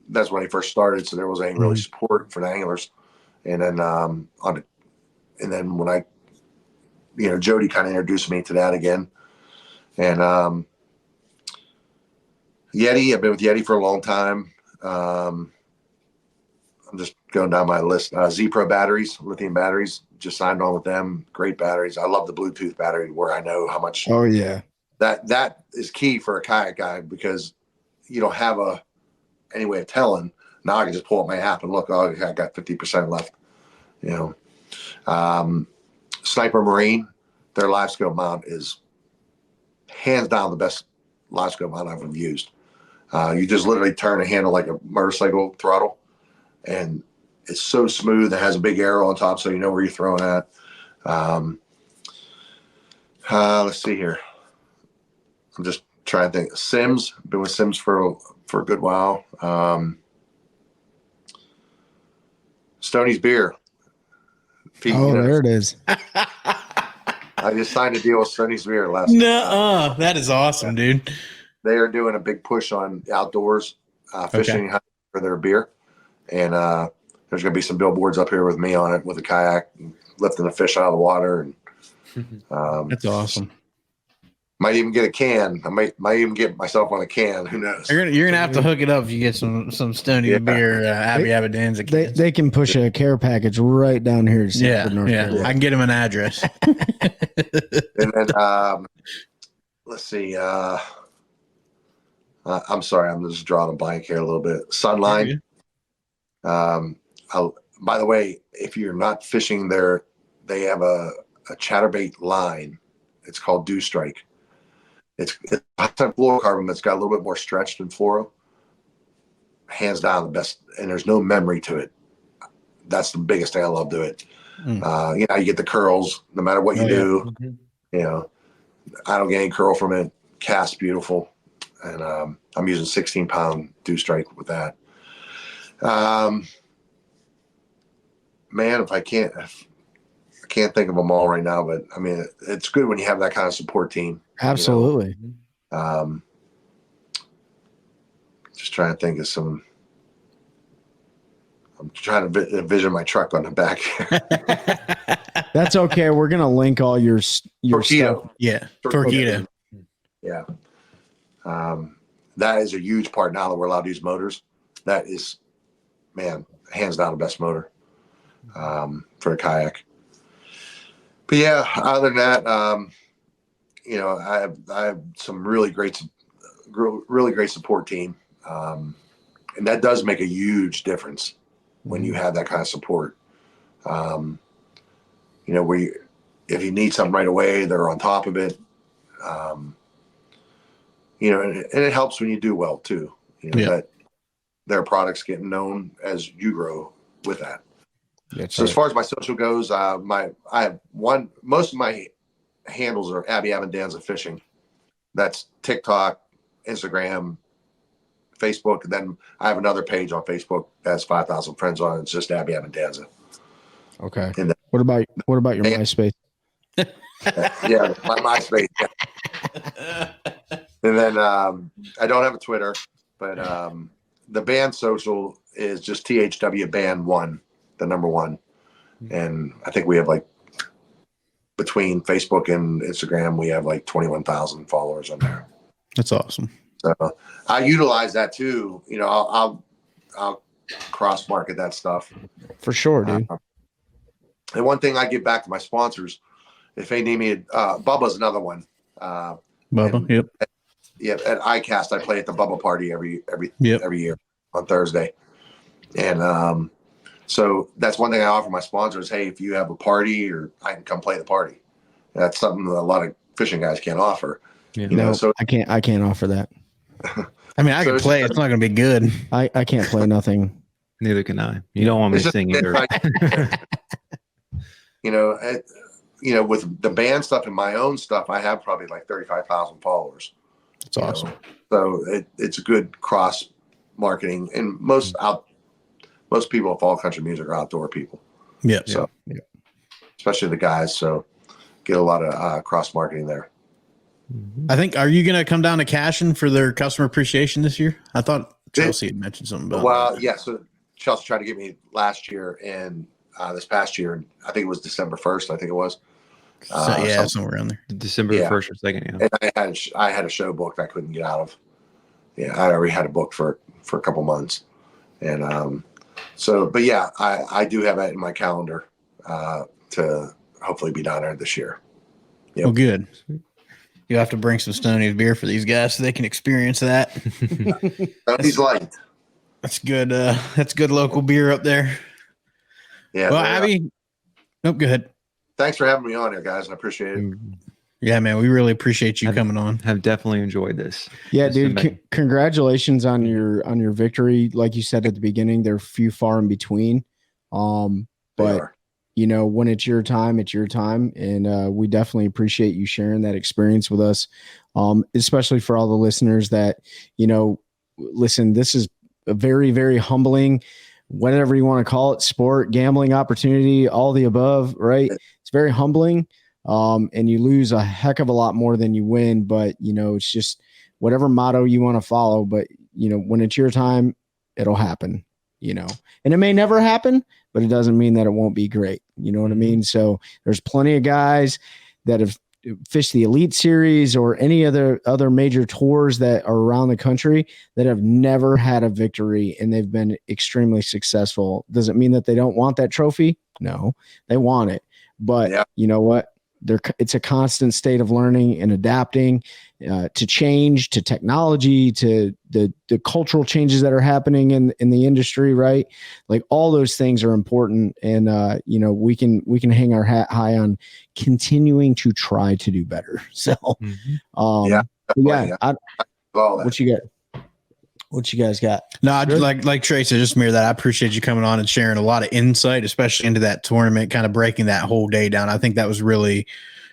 that's when he first started. So there wasn't any really support for the anglers. And then and then when I, Jody kind of introduced me to that again. And Yeti, I've been with Yeti for a long time. I'm just going down my list. Z-Pro batteries, lithium batteries, just signed on with them. Great batteries. I love the Bluetooth battery where I know how much. Oh yeah. That is key for a kayak guy because you don't have any way of telling. Now I can just pull up my app and look, I got 50% left. Sniper Marine, their live scope mount is hands down the best live scope mount I've ever used. You just literally turn a handle like a motorcycle throttle, and it's so smooth. It has a big arrow on top, so you know where you're throwing at. Let's see here. I'm just trying to think. Sims, been with Sims for a good while. Stoney's Beer. There it is. I just signed a deal with Stoney's Beer last No, that is awesome, dude. They are doing a big push on outdoors fishing for their beer. And there's going to be some billboards up here with me on it with a kayak, lifting the fish out of the water. And That's awesome. Might even get a can. I might even get myself on a can. Who knows? You're gonna have to hook it up if you get some Stony Beer Abby Abbondanza. They can push a care package right down here to Sanford, North Carolina. I can get him an address. And then let's see. I'm sorry, I'm just drawing a blank here a little bit. Sunline. By the way, if you're not fishing there, they have a chatterbait line. It's called Dew Strike. It's fluorocarbon, but it's got a little bit more stretch than fluoro. Hands down the best, and there's no memory to it. That's the biggest thing I love to it. You get the curls no matter what you do. I don't get any curl from it. Cast beautiful, and I'm using 16-pound Dew Strike with that. Man, I can't think of them all right now, but I mean, it's good when you have that kind of support team. Absolutely. Just trying to think of some. I'm trying to envision my truck on the back here. That's okay. We're gonna link all your Torpedo. stuff. Yeah, Torpedo. Yeah, that is a huge part now that we're allowed to use motors. That is, man, hands down the best motor for a kayak. But yeah, other than that, I have some really great support team, and that does make a huge difference when you have that kind of support. Where if you need something right away, they're on top of it. And it helps when you do well too. That their products getting known as you grow with that. That's As far as my social goes, most of my handles are Abby Abbondanza Fishing. That's TikTok, Instagram, Facebook. And then I have another page on Facebook that has 5,000 friends on it. It's just Abby Abbondanza. Okay. And what about your MySpace? Yeah, my MySpace. Yeah. And then I don't have a Twitter, but the band social is just THW Band 1. The number 1. And I think we have between Facebook and Instagram, we have 21,000 followers on there. That's awesome. So I utilize that too. I'll cross market that stuff For sure, dude. And one thing I give back to my sponsors, if they need me, Bubba's another one. Bubba, yep. Yeah, at iCast, I play at the Bubba party every year on Thursday. And so that's one thing I offer my sponsors. Hey, if you have a party, or I can come play the party. That's something that a lot of fishing guys can't offer. Yeah. So I can't offer that. I mean, I can play. It's not going to be good. I can't play nothing. Neither can I. You don't want me to sing either. With the band stuff and my own stuff, I have probably 35,000 followers. That's awesome. So it's a good cross marketing, and most people of all country music are outdoor people. Yeah. So especially the guys. So get a lot of cross marketing there. I think, are you going to come down to Cashin for their customer appreciation this year? I thought Chelsea had mentioned something about Well, that. yeah. So Chelsea tried to get me last year, and this past year. I think it was December 1st. I think it was. Somewhere around there. December 1st or 2nd. Yeah. And I had a show booked I couldn't get out of. Yeah, I already had it booked for a couple months, and but yeah, I do have that in my calendar to hopefully be down there this year. Yep. Well, good. You have to bring some Stoney's beer for these guys so they can experience that. Stoney's Light. That's good. That's good local beer up there. Yeah. Well, Abby, go ahead. Thanks for having me on here, guys. I appreciate it. Yeah, man, we really appreciate you coming on. Have definitely enjoyed this. Yeah, dude. Congratulations on your victory. Like you said at the beginning, they're few far in between. But you know, when it's your time, and we definitely appreciate you sharing that experience with us. Especially for all the listeners that, you know, listen, this is a very, very humbling, whatever you want to call it, sport, gambling opportunity, all the above, right? It's very humbling. And you lose a heck of a lot more than you win, but you know, it's just whatever motto you want to follow. But you know, when it's your time, it'll happen, you know, and it may never happen, but it doesn't mean that it won't be great. You know what I mean? So there's plenty of guys that have fished the Elite Series or any other major tours that are around the country that have never had a victory, and they've been extremely successful. Does it mean that they don't want that trophy? No, they want it. But you know what? It's a constant state of learning and adapting to change, to technology, to the cultural changes that are happening in the industry, right? Like all those things are important, and you know, we can hang our hat high on continuing to try to do better. So, what you got? What you guys got? No, like Trey said, just mirror that. I appreciate you coming on and sharing a lot of insight, especially into that tournament, kind of breaking that whole day down. I think that was really,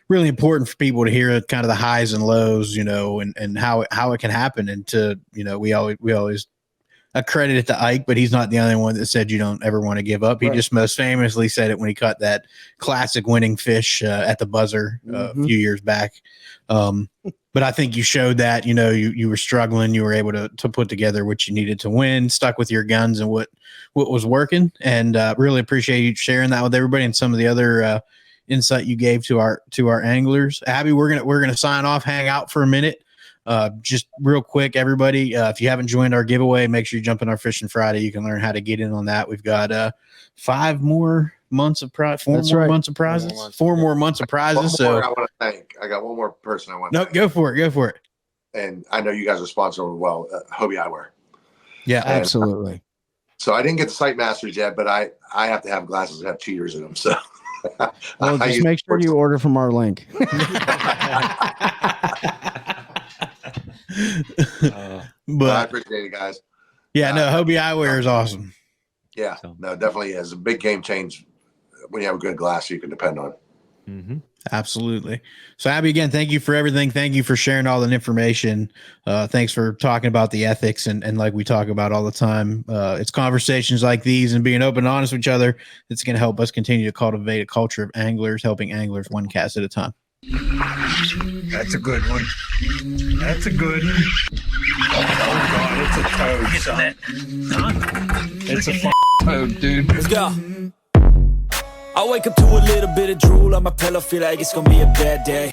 really important for people to hear kind of the highs and lows, you know, and how it can happen. And to, you know, we always accredit it to Ike, but he's not the only one that said you don't ever want to give up. He just most famously said it when he caught that classic winning fish at the buzzer a few years back. But I think you showed that, you know, you were struggling, you were able to put together what you needed to win, stuck with your guns and what was working, and really appreciate you sharing that with everybody and some of the other insight you gave to our anglers. Abby, we're gonna sign off, hang out for a minute. Just real quick, everybody, if you haven't joined our giveaway, make sure you jump in our Fishing Friday. You can learn how to get in on that. We've got 5 more months of prize, 4 more months of prizes, 4 more months of prizes. So I want to thank. I got one more person I want. No, go for it. And I know you guys are sponsored well, Hobie Eyewear. Yeah, and absolutely. So I didn't get the Sight Masters yet, but I have to have glasses that have cheaters in them. So well, just make sure you order from our link. But I appreciate it, guys. Yeah, no, Hobie Eyewear is awesome. Yeah, no, definitely is a big game change when you have a good glass you can depend on. Absolutely. So Abby, again, thank you for everything. Thank you for sharing all that information. Thanks for talking about the ethics and like we talk about all the time. It's conversations like these and being open and honest with each other that's going to help us continue to cultivate a culture of anglers, helping anglers one cast at a time. That's a good one. That's a good one. Oh God, it's a toad, son. It's a toad, dude. Let's go. I wake up to a little bit of drool on my pillow, feel like it's gonna be a bad day.